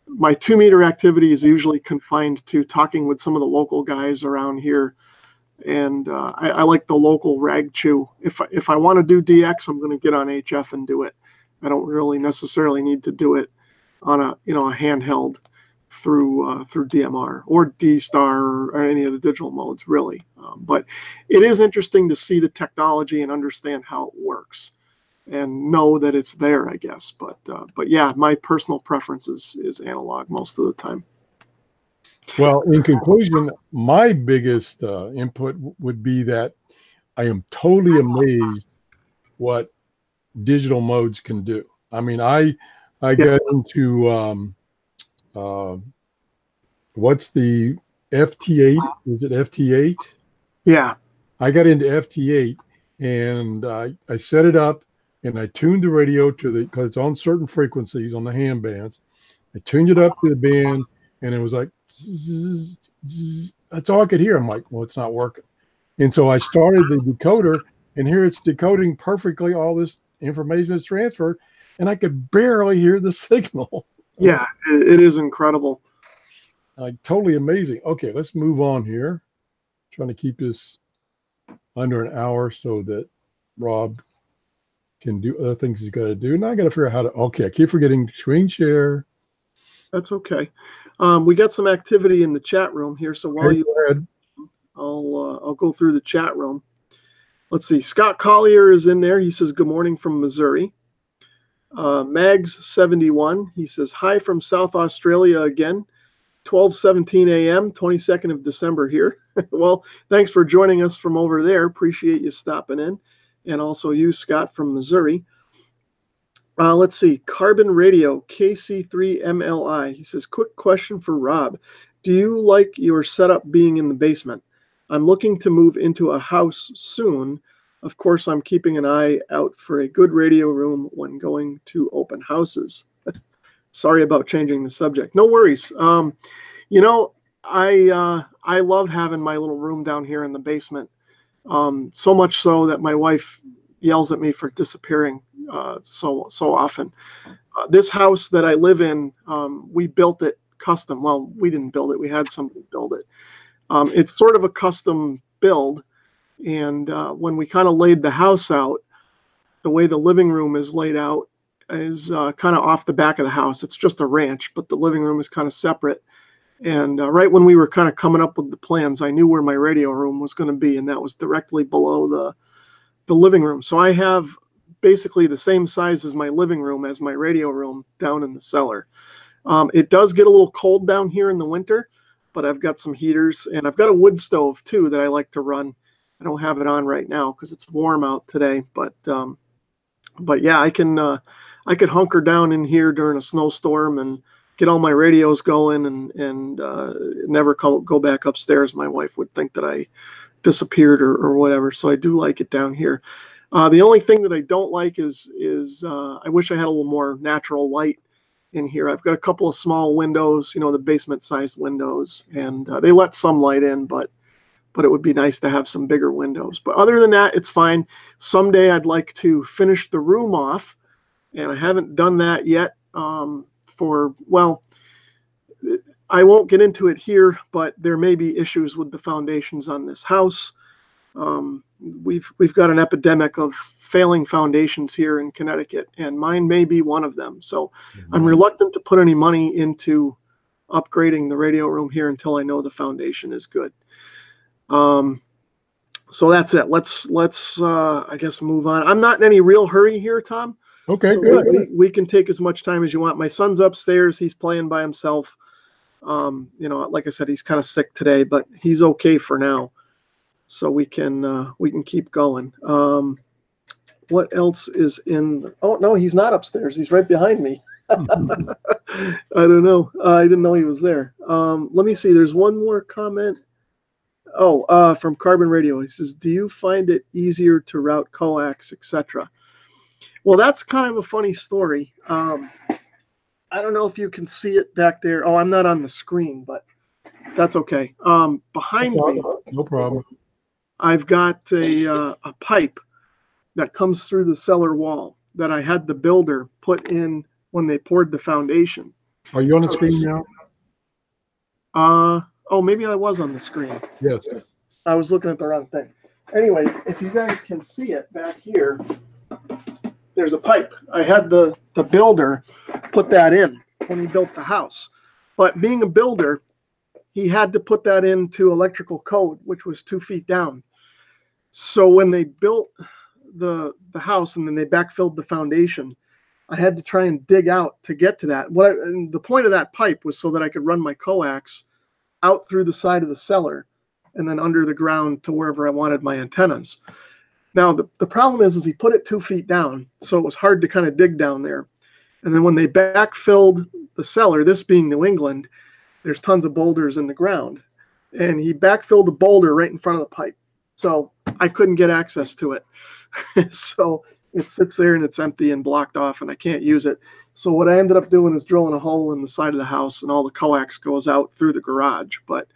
2-meter activity is usually confined to talking with some of the local guys around here. And I like the local rag chew. If I want to do DX, I'm going to get on HF and do it. I don't really necessarily need to do it on a handheld through DMR or D-Star or any of the digital modes, really. But it is interesting to see the technology and understand how it works and know that it's there, I guess. But yeah, my personal preference is analog most of the time. Well, in conclusion, my biggest input would be that I am totally amazed what digital modes can do. I mean, I got into what's the FT8? Is it FT8? Yeah. I got into FT8, and I set it up, and I tuned the radio to because it's on certain frequencies on the ham bands. I tuned it up to the band, and it was like, zzz, zzz. That's all I could hear. I'm like, well, it's not working. And so I started the decoder, and here it's decoding perfectly all this information that's transferred, and I could barely hear the signal. Yeah, it is incredible. Like totally amazing. Okay, let's move on here. Trying to keep this under an hour so that Rob can do other things he's got to do. Now I got to figure out how to. Okay, I keep forgetting screen share. That's okay. We got some activity in the chat room here, so while Okay, go ahead. I'll go through the chat room. Let's see. Scott Collier is in there. He says, good morning from Missouri. Mags71, he says, hi from South Australia again. 12:17 a.m., 22nd of December here. Well, thanks for joining us from over there. Appreciate you stopping in. And also you, Scott, from Missouri. Let's see. Carbon Radio, KC3MLI. He says, quick question for Rob. Do you like your setup being in the basement? I'm looking to move into a house soon. Of course, I'm keeping an eye out for a good radio room when going to open houses. Sorry about changing the subject. No worries. You know, I love having my little room down here in the basement. So much so that my wife yells at me for disappearing so often. This house that I live in, we built it custom. Well, we didn't build it. We had somebody build it. It's sort of a custom build. And when we kind of laid the house out, the way the living room is laid out is kind of off the back of the house. It's just a ranch, but the living room is kind of separate. And right when we were kind of coming up with the plans, I knew where my radio room was going to be, and that was directly below the living room. So I have basically the same size as my living room as my radio room down in the cellar. It does get a little cold down here in the winter, but I've got some heaters, and I've got a wood stove too that I like to run. I don't have it on right now because it's warm out today, but yeah, I could hunker down in here during a snowstorm and get all my radios going and never go back upstairs. My wife would think that I disappeared or whatever. So I do like it down here. The only thing that I don't like is I wish I had a little more natural light in here. I've got a couple of small windows, you know, the basement sized windows, and they let some light in, but it would be nice to have some bigger windows. But other than that, it's fine. Someday I'd like to finish the room off, and I haven't done that yet. Well, I won't get into it here, but there may be issues with the foundations on this house. We've got an epidemic of failing foundations here in Connecticut, and mine may be one of them. So I'm reluctant to put any money into upgrading the radio room here until I know the foundation is good. So that's it. Let's I guess move on. I'm not in any real hurry here, Tom. Okay, so good. We can take as much time as you want. My son's upstairs. He's playing by himself. You know, like I said, he's kind of sick today, but he's okay for now. So we can keep going. What else is in? Oh no, he's not upstairs. He's right behind me. I don't know. I didn't know he was there. Let me see. There's one more comment. Oh, from Carbon Radio. He says, do you find it easier to route coax, etc.? Well, that's kind of a funny story. I don't know if you can see it back there. Oh, I'm not on the screen, but that's okay. Behind me, no problem. I've got a pipe that comes through the cellar wall that I had the builder put in when they poured the foundation. Are you on the screen now? Oh, maybe I was on the screen. Yes. I was looking at the wrong thing. Anyway, if you guys can see it back here, there's a pipe. I had the builder put that in when he built the house. But being a builder, he had to put that into electrical code, which was 2 feet down. So when they built the house and then they backfilled the foundation, I had to try and dig out to get to that. And the point of that pipe was so that I could run my coax out through the side of the cellar and then under the ground to wherever I wanted my antennas. Now, the problem is he put it 2 feet down, so it was hard to kind of dig down there. And then when they backfilled the cellar, this being New England, there's tons of boulders in the ground. And he backfilled a boulder right in front of the pipe. So I couldn't get access to it. So it sits there and it's empty and blocked off and I can't use it. So what I ended up doing is drilling a hole in the side of the house and all the coax goes out through the garage. But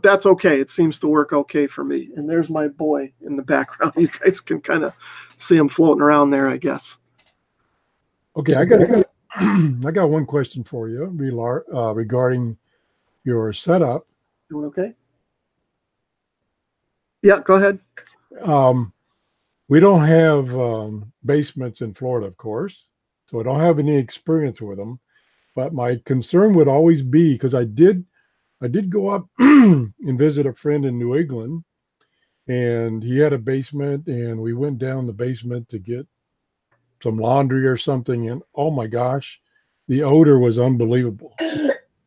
that's okay. It seems to work okay for me. And there's my boy in the background. You guys can kind of see him floating around there, I guess. Okay, I got one question for you, regarding your setup. Doing okay? Yeah, go ahead. We don't have basements in Florida, of course, so I don't have any experience with them. But my concern would always be, because I did go up and visit a friend in New England, and he had a basement, and we went down the basement to get some laundry or something, and oh my gosh, the odor was unbelievable.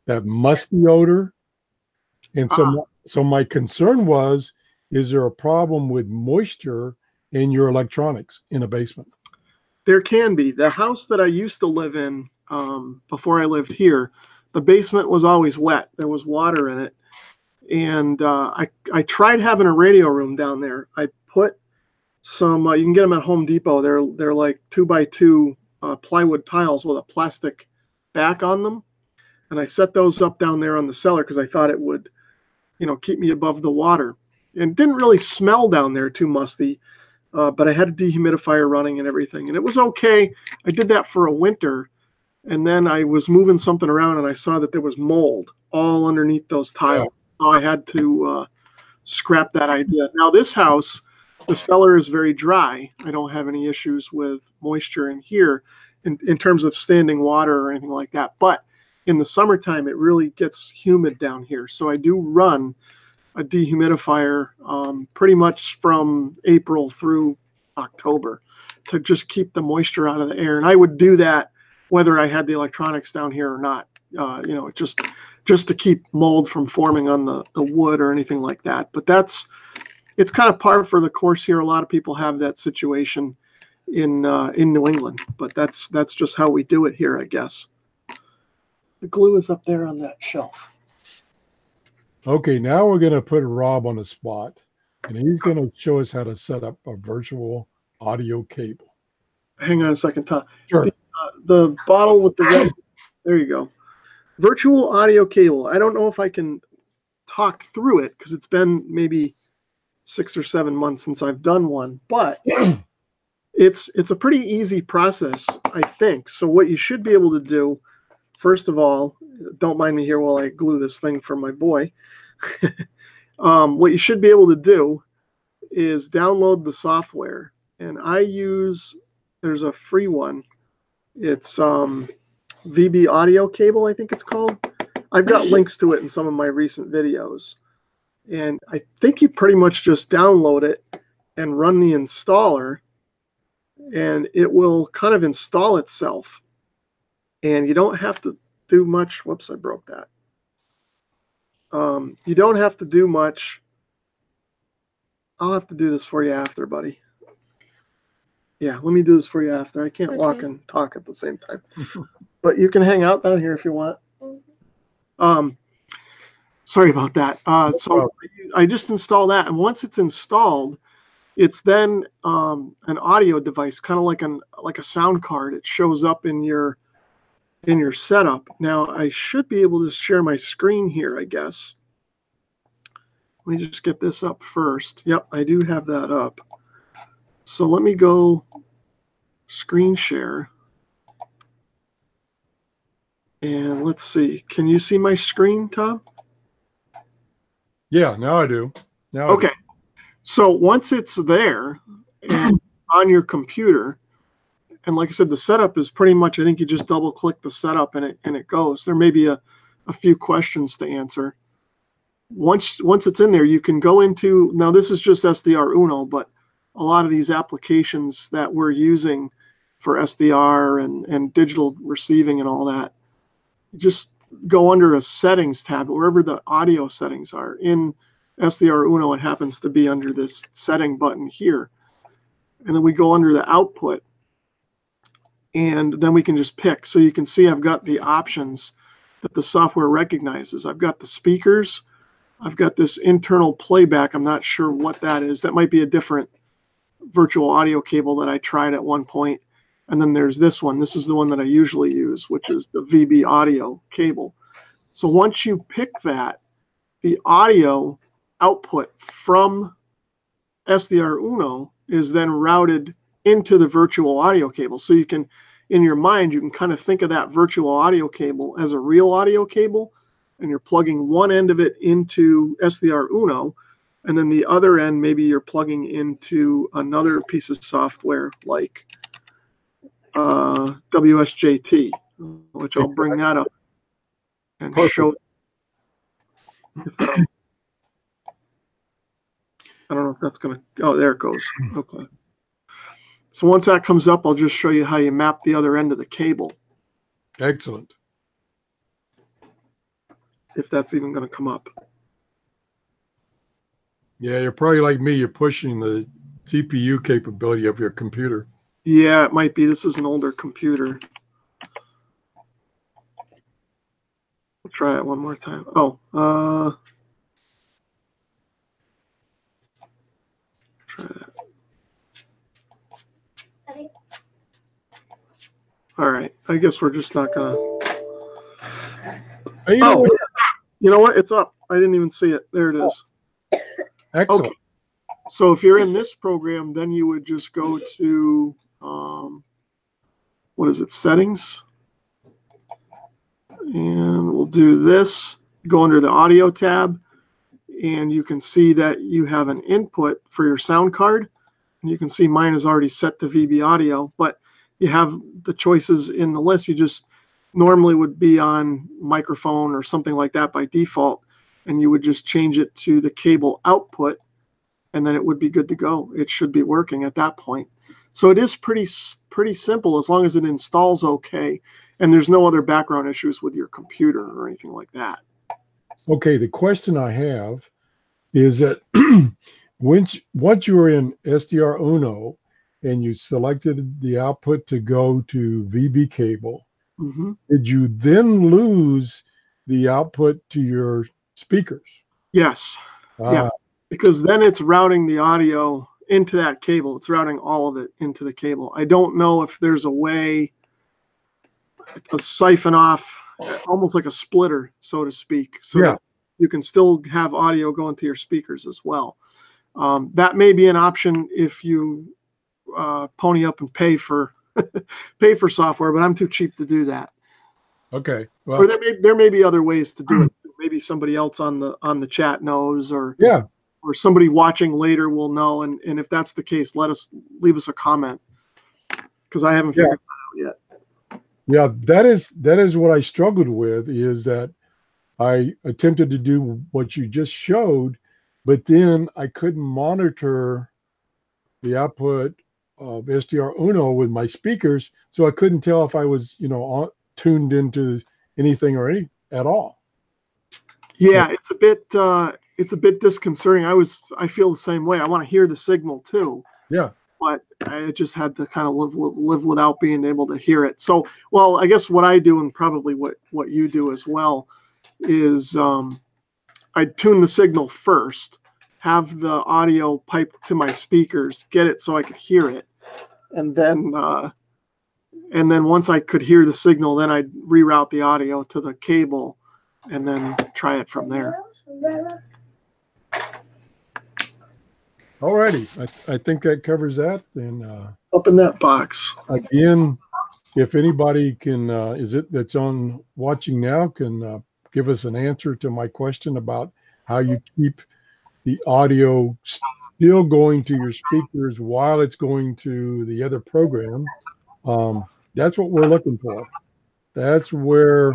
That musty odor. And so my concern was, is there a problem with moisture in your electronics in a basement? There can be. The house that I used to live in before I lived here, the basement was always wet. There was water in it. And I tried having a radio room down there. I put some, you can get them at Home Depot. They're like 2x2 plywood tiles with a plastic back on them. And I set those up down there on the cellar because I thought it would, keep me above the water. And it didn't really smell down there too musty, but I had a dehumidifier running and everything. And it was okay. I did that for a winter. And then I was moving something around and I saw that there was mold all underneath those tiles. Yeah. So I had to scrap that idea. Now this house, the cellar is very dry. I don't have any issues with moisture in here in terms of standing water or anything like that. But in the summertime, it really gets humid down here. So I do run a dehumidifier pretty much from April through October to just keep the moisture out of the air. And I would do that whether I had the electronics down here or not, just to keep mold from forming on the wood or anything like that. But it's kind of par for the course here. A lot of people have that situation in New England, but that's just how we do it here, I guess. The glue is up there on that shelf. Okay, now we're going to put Rob on the spot, and he's going to show us how to set up a virtual audio cable. Hang on a second, Tom. Sure. The bottle with the red, there you go. Virtual audio cable. I don't know if I can talk through it because it's been maybe 6 or 7 months since I've done one, but it's a pretty easy process, I think. So what you should be able to do, first of all, don't mind me here while I glue this thing for my boy. What you should be able to do is download the software. And there's a free one. It's VB audio cable, I think it's called. I've got links to it in some of my recent videos. And I think you pretty much just download it and run the installer, and it will kind of install itself. And you don't have to do much. Whoops, I broke that. You don't have to do much. I'll have to do this for you after, buddy. Yeah, let me do this for you after. I can't walk and talk at the same time. But you can hang out down here if you want. Sorry about that. So I just install that, and once it's installed, it's then an audio device, kind of like a sound card. It shows up in your setup. Now I should be able to share my screen here, I guess. Let me just get this up first. Yep, I do have that up. So let me go screen share. And let's see. Can you see my screen, Tom? Yeah, now I do. Okay. So once it's there and on your computer, and like I said, the setup is pretty much, I think you just double click the setup and it goes. There may be a few questions to answer. Once it's in there, you can go into, now this is just SDR Uno, but a lot of these applications that we're using for SDR and digital receiving and all that, you just go under a settings tab, wherever the audio settings are. In SDR Uno, it happens to be under this setting button here. And then we go under the output, and then we can just pick. So you can see I've got the options that the software recognizes. I've got the speakers. I've got this internal playback. I'm not sure what that is. That might be a different virtual audio cable that I tried at one point. And then there's this one. This is the one that I usually use, which is the VB audio cable. So once you pick that, the audio output from SDR Uno is then routed into the virtual audio cable. So you can, in your mind, you can kind of think of that virtual audio cable as a real audio cable, and you're plugging one end of it into SDR and then the other end, maybe you're plugging into another piece of software like WSJT, which I'll bring that up and show. I don't know if that's going to, oh, there it goes. Okay. So once that comes up, I'll just show you how you map the other end of the cable. Excellent. If that's even going to come up. Yeah, you're probably like me. You're pushing the CPU capability of your computer. Yeah, it might be. This is an older computer. We'll try it one more time. Oh, try that. All right. I guess we're just not going to. Oh, you know what? It's up. I didn't even see it. There it is. Excellent. Okay. So if you're in this program, then you would just go to, what is it, settings? And we'll do this. Go under the audio tab, and you can see that you have an input for your sound card. And you can see mine is already set to VB audio, but you have the choices in the list. You just normally would be on microphone or something like that by default, and you would just change it to the cable output, and then it would be good to go. It should be working at that point. So it is pretty simple as long as it installs okay, and there's no other background issues with your computer or anything like that. Okay, the question I have is that once you were in SDR Uno and you selected the output to go to VB cable, did you then lose the output to your speakers? Yes. Yeah. Because then it's routing the audio into that cable. It's routing all of it into the cable. I don't know if there's a way to siphon off, almost like a splitter, so to speak, so that you can still have audio going to your speakers as well. That may be an option if you pony up and pay for software, but I'm too cheap to do that. Okay. Well, or there may be other ways to do it. Maybe somebody else on the chat knows, or somebody watching later will know. And if that's the case, leave us a comment, because I haven't figured it out yet. Yeah, that is what I struggled with, is that I attempted to do what you just showed, but then I couldn't monitor the output of SDR Uno with my speakers, so I couldn't tell if I was, tuned into anything at all. Yeah, it's a bit disconcerting. I feel the same way. I want to hear the signal too. Yeah. But I just had to kind of live without being able to hear it. So, well, I guess what I do, and probably what you do as well, is I tune the signal first, have the audio pipe to my speakers, get it so I could hear it, and then once I could hear the signal, then I'd reroute the audio to the cable, and then try it from there. Alrighty, I think that covers that. And open that box again. If anybody can, that's on watching now, can give us an answer to my question about how you keep the audio still going to your speakers while it's going to the other program. That's what we're looking for. That's where,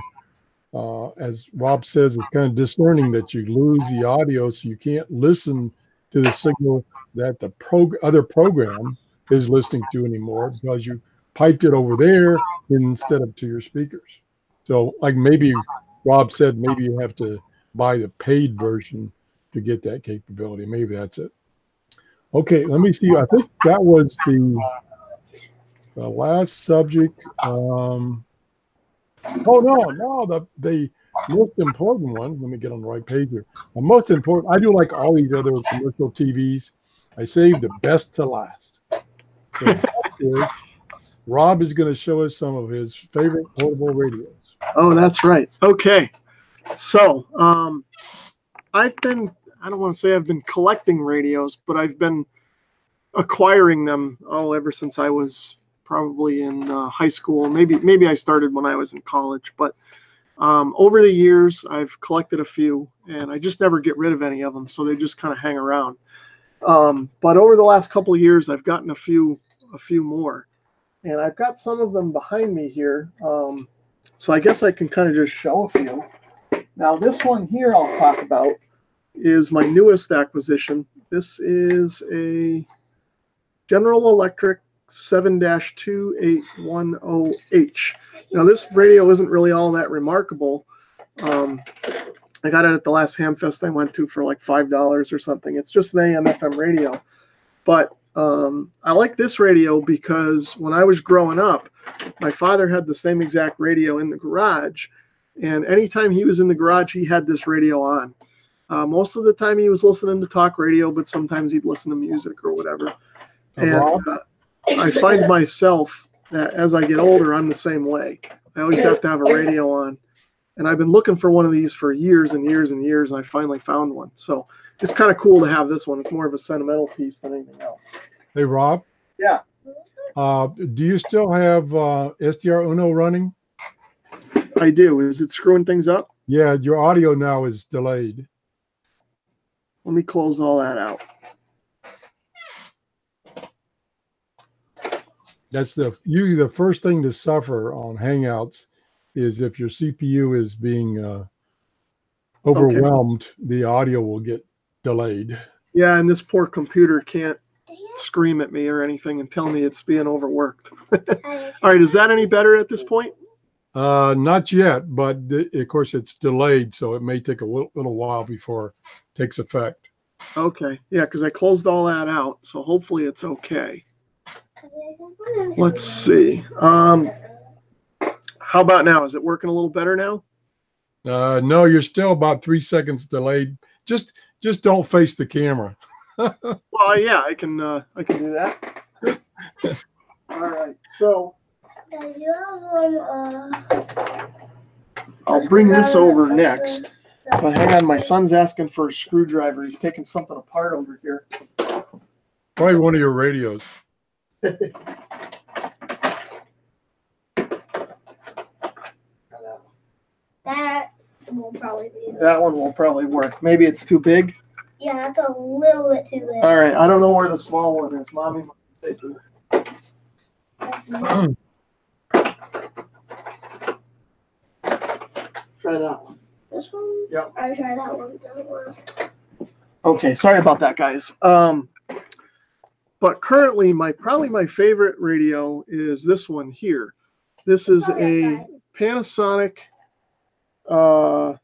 as Rob says, it's kind of discerning that you lose the audio, so you can't listen to the signal that the other program is listening to anymore, because you piped it over there instead of to your speakers. So, like maybe Rob said, maybe you have to buy the paid version to get that capability. Maybe that's it. Okay, let me see. I think that was the last subject. Oh no, the most important one. Let me get on the right page here. The most important. I do like all these other commercial TVs. I save the best to last. So Rob is going to show us some of his favorite portable radios. Oh, that's right. Okay, so I don't want to say I've been collecting radios, but I've been acquiring them ever since I was probably in high school. Maybe I started when I was in college, but Over the years, I've collected a few, and I just never get rid of any of them, so they just kind of hang around. But over the last couple of years, I've gotten a few more, and I've got some of them behind me here. So I guess I can kind of just show a few. Now, this one here I'll talk about is my newest acquisition. This is a General Electric 7-2810H. Now, this radio isn't really all that remarkable. I got it at the last Hamfest I went to for like $5 or something. It's just an AM/FM radio. But I like this radio because when I was growing up, my father had the same exact radio in the garage. And anytime he was in the garage, he had this radio on. Most of the time he was listening to talk radio, but sometimes he'd listen to music or whatever. And I find myself that as I get older, I'm the same way. I always have to have a radio on. And I've been looking for one of these for years and years and years, and I finally found one. So it's kind of cool to have this one. It's more of a sentimental piece than anything else. Hey, Rob. Yeah. Do you still have SDR Uno running? I do. Is it screwing things up? Yeah, your audio now is delayed. Let me close all that out. That's usually the first thing to suffer on Hangouts is if your CPU is being overwhelmed, okay, the audio will get delayed. Yeah, and this poor computer can't scream at me or anything and tell me it's being overworked. All right, is that any better at this point? Not yet, but of course it's delayed, so it may take a little while before it takes effect. Okay, yeah, because I closed all that out, so hopefully it's okay. Let's see. How about now? Is it working a little better now? No, you're still about 3 seconds delayed. Just don't face the camera. Well, yeah, I can do that. All right, so I'll bring this over next. But hang on, my son's asking for a screwdriver. He's taking something apart over here. Probably one of your radios. That will probably be. That one will probably work. Maybe it's too big. Yeah, it's a little bit too big. All right, I don't know where the small one is. Mommy must take it. Try that one. This one? Yep. I tried that one. It doesn't work. Okay, sorry about that, guys. But currently, probably my favorite radio is this one here. This is a Panasonic. What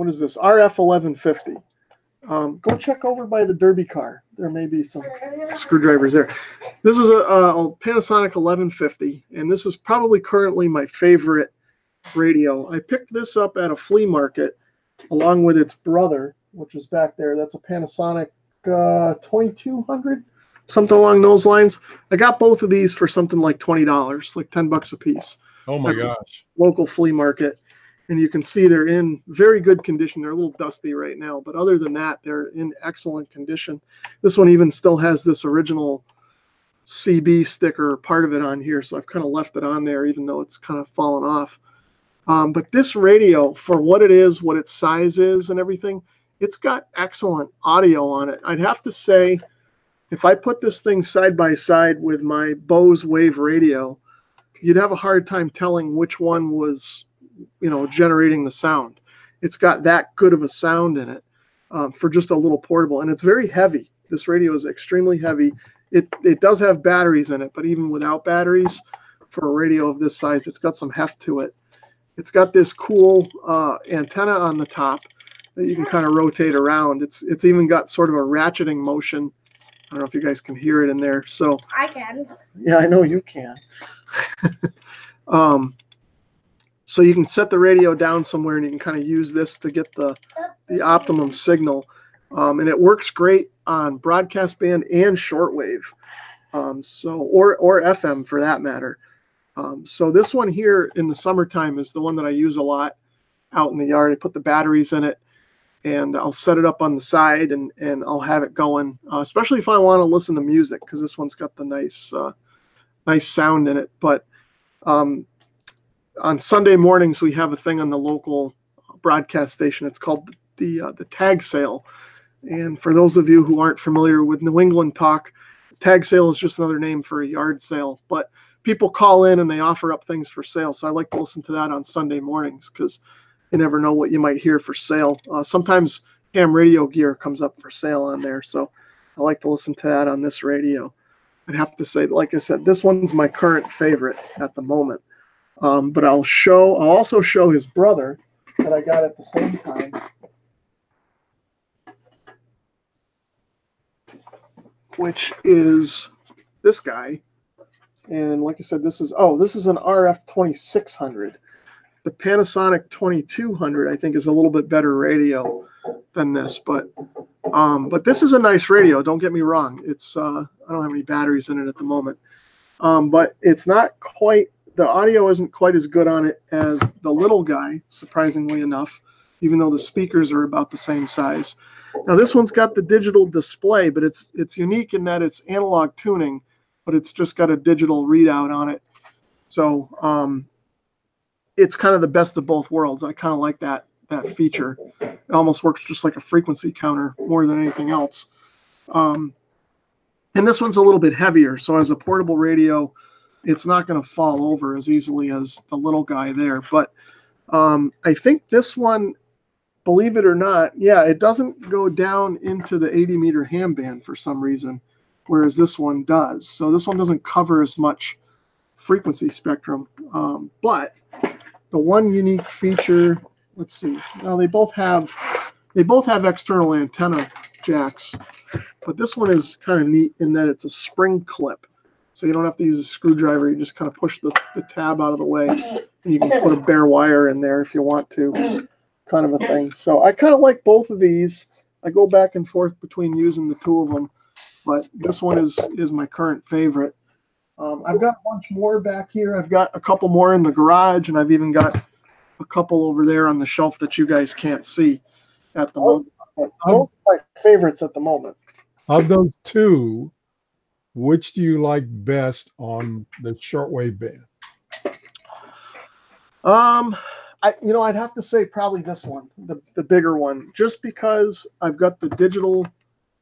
is this? RF 1150. Go check over by the Derby car. There may be some screwdrivers there. This is a Panasonic 1150, and this is probably currently my favorite radio. I picked this up at a flea market along with its brother, which is back there. That's a Panasonic 2200, something along those lines. I got both of these for something like $20, like $10 a piece. Oh my gosh. Local flea market. And you can see they're in very good condition. They're a little dusty right now, but other than that, they're in excellent condition. This one even still has this original CB sticker, part of it on here, so I've kind of left it on there, even though it's kind of fallen off. But this radio, for what it is, what its size is and everything, it's got excellent audio on it. I'd have to say, if I put this thing side by side with my Bose Wave radio, you'd have a hard time telling which one was, generating the sound. It's got that good of a sound in it for just a little portable, and it's very heavy. This radio is extremely heavy. It does have batteries in it, but even without batteries, for a radio of this size, it's got some heft to it. It's got this cool antenna on the top that you can kind of rotate around. It's even got sort of a ratcheting motion. I don't know if you guys can hear it in there. So I can. Yeah, I know you can. So you can set the radio down somewhere and you can kind of use this to get the optimum signal. And it works great on broadcast band and shortwave. Or FM for that matter. So this one here in the summertime is the one that I use a lot out in the yard. I put the batteries in it and I'll set it up on the side and I'll have it going, especially if I want to listen to music, because this one's got the nice sound in it. But on Sunday mornings, we have a thing on the local broadcast station. It's called the tag sale. And for those of you who aren't familiar with New England talk, tag sale is just another name for a yard sale. But people call in and they offer up things for sale. So I like to listen to that on Sunday mornings because you never know what you might hear for sale. Sometimes ham radio gear comes up for sale on there. So I like to listen to that on this radio. I'd have to say, like I said, this one's my current favorite at the moment. But I'll also show his brother that I got at the same time. Which is this guy. And like I said, this is an RF 2600. The Panasonic 2200, I think, is a little bit better radio than this, but this is a nice radio. Don't get me wrong. It's I don't have any batteries in it at the moment, but it's not quite. The audio isn't quite as good on it as the little guy, surprisingly enough, even though the speakers are about the same size. Now this one's got the digital display, but it's unique in that it's analog tuning, but it's just got a digital readout on it. So it's kind of the best of both worlds. I kind of like that feature. It almost works just like a frequency counter more than anything else. And this one's a little bit heavier, so as a portable radio, it's not going to fall over as easily as the little guy there. But I think this one, believe it or not, yeah, it doesn't go down into the 80-meter ham band for some reason, whereas this one does. So this one doesn't cover as much frequency spectrum. But the one unique feature, let's see. Now they both have external antenna jacks, but this one is kind of neat in that it's a spring clip. So you don't have to use a screwdriver. You just kind of push the tab out of the way, and you can put a bare wire in there if you want to, kind of a thing. So I kind of like both of these. I go back and forth between using the two of them, but this one is my current favorite. I've got a bunch more back here. I've got a couple more in the garage, and I've even got a couple over there on the shelf that you guys can't see at the moment. Those are my favorites at the moment. Of those two, which do you like best on the shortwave band? I'd have to say probably this one, the bigger one, just because I've got the digital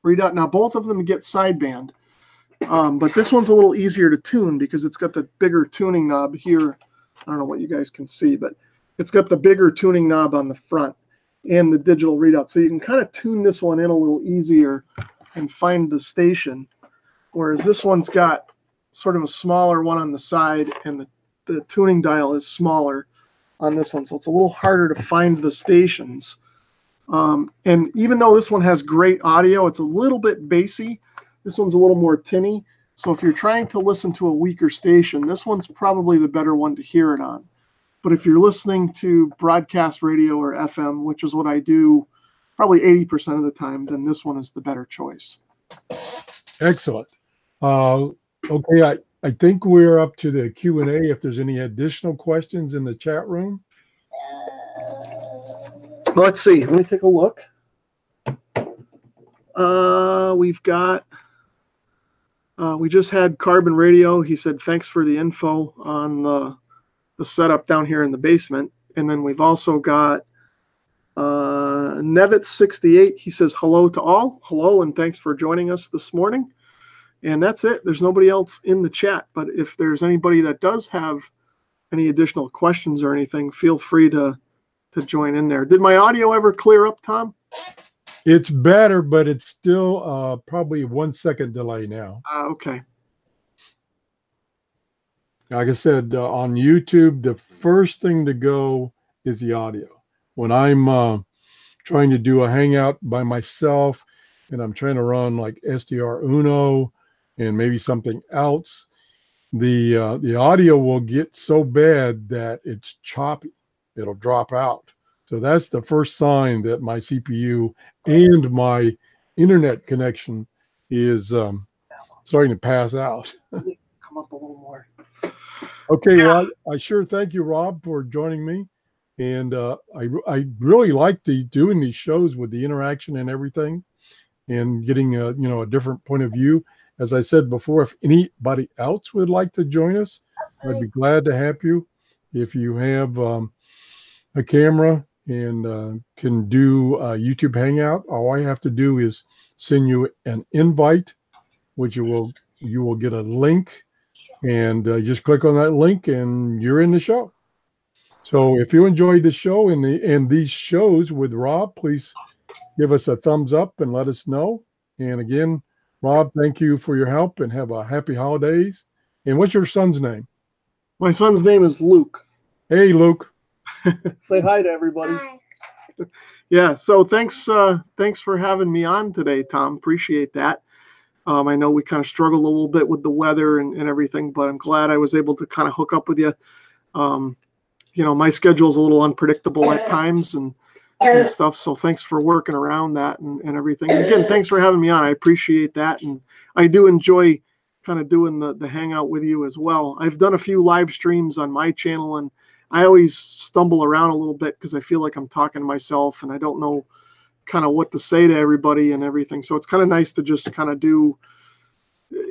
readout. Now both of them get sideband. But this one's a little easier to tune because it's got the bigger tuning knob here. I don't know what you guys can see, but it's got the bigger tuning knob on the front and the digital readout. So you can kind of tune this one in a little easier and find the station. Whereas this one's got sort of a smaller one on the side, and the tuning dial is smaller on this one. So it's a little harder to find the stations. And even though this one has great audio, it's a little bit bassy. This one's a little more tinny. So if you're trying to listen to a weaker station, this one's probably the better one to hear it on. But if you're listening to broadcast radio or FM, which is what I do probably 80% of the time, then this one is the better choice. Excellent. Okay, I think we're up to the Q&A. If there's any additional questions in the chat room. Let's see. Let me take a look. We've got... we just had Carbon Radio. He said, thanks for the info on the setup down here in the basement. And then we've also got Nevitz68. He says, hello to all. Hello, and thanks for joining us this morning. And that's it. There's nobody else in the chat. But if there's anybody that does have any additional questions or anything, feel free to join in there. Did my audio ever clear up, Tom? It's better, but it's still probably 1 second delay now. Okay. Like I said, on YouTube, the first thing to go is the audio. When I'm trying to do a hangout by myself and I'm trying to run like SDR Uno and maybe something else, the audio will get so bad that it's choppy. It'll drop out. So that's the first sign that my CPU and my internet connection is starting to pass out. Come up a little more. Okay, well, I sure thank you, Rob, for joining me. And I really like doing these shows with the interaction and everything and getting a different point of view. As I said before, if anybody else would like to join us, I'd be glad to have you. if you have a camera and can do a YouTube Hangout, all I have to do is send you an invite, which you will get a link, and just click on that link and you're in the show. So if you enjoyed the show and these shows with Rob, please give us a thumbs up and let us know. And again, Rob, thank you for your help and have a happy holidays. And what's your son's name? My son's name is Luke. Hey, Luke. Say hi to everybody. Hi. Yeah, so thanks for having me on today, Tom. Appreciate that. I know we kind of struggled a little bit with the weather and everything, but I'm glad I was able to kind of hook up with you. My schedule's a little unpredictable at times and stuff, so thanks for working around that and everything. Again, thanks for having me on. I appreciate that, and I do enjoy kind of doing the hangout with you as well. I've done a few live streams on my channel, and I always stumble around a little bit because I feel like I'm talking to myself and I don't know kind of what to say to everybody and everything. So it's kind of nice to just kind of do,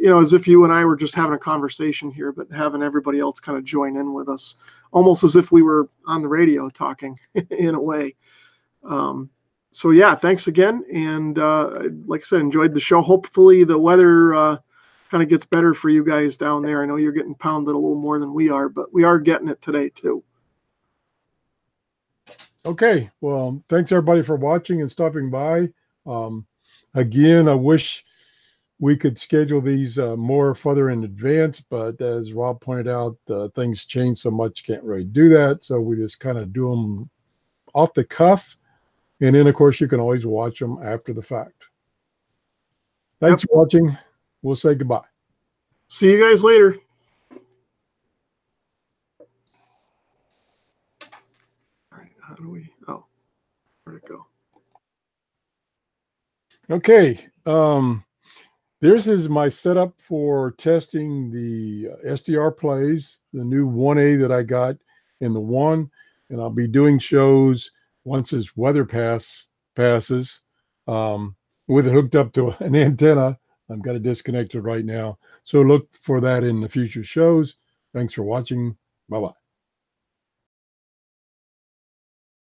as if you and I were just having a conversation here, but having everybody else kind of join in with us, almost as if we were on the radio talking in a way. So yeah, thanks again. And like I said, enjoyed the show. Hopefully the weather kind of gets better for you guys down there. I know you're getting pounded a little more than we are, but we are getting it today too. Okay. Well, thanks everybody for watching and stopping by. Again, I wish we could schedule these more further in advance, but as Rob pointed out, things change so much, can't really do that. So we just kind of do them off the cuff. And then, of course, you can always watch them after the fact. Thanks for watching. We'll say goodbye. See you guys later. All right, how do we, where'd it go? Okay. This is my setup for testing the SDR plays, the new 1A that I got in the 1, and I'll be doing shows once this weather passes with it hooked up to an antenna. I've got it disconnected right now. So look for that in the future shows. Thanks for watching. Bye-bye.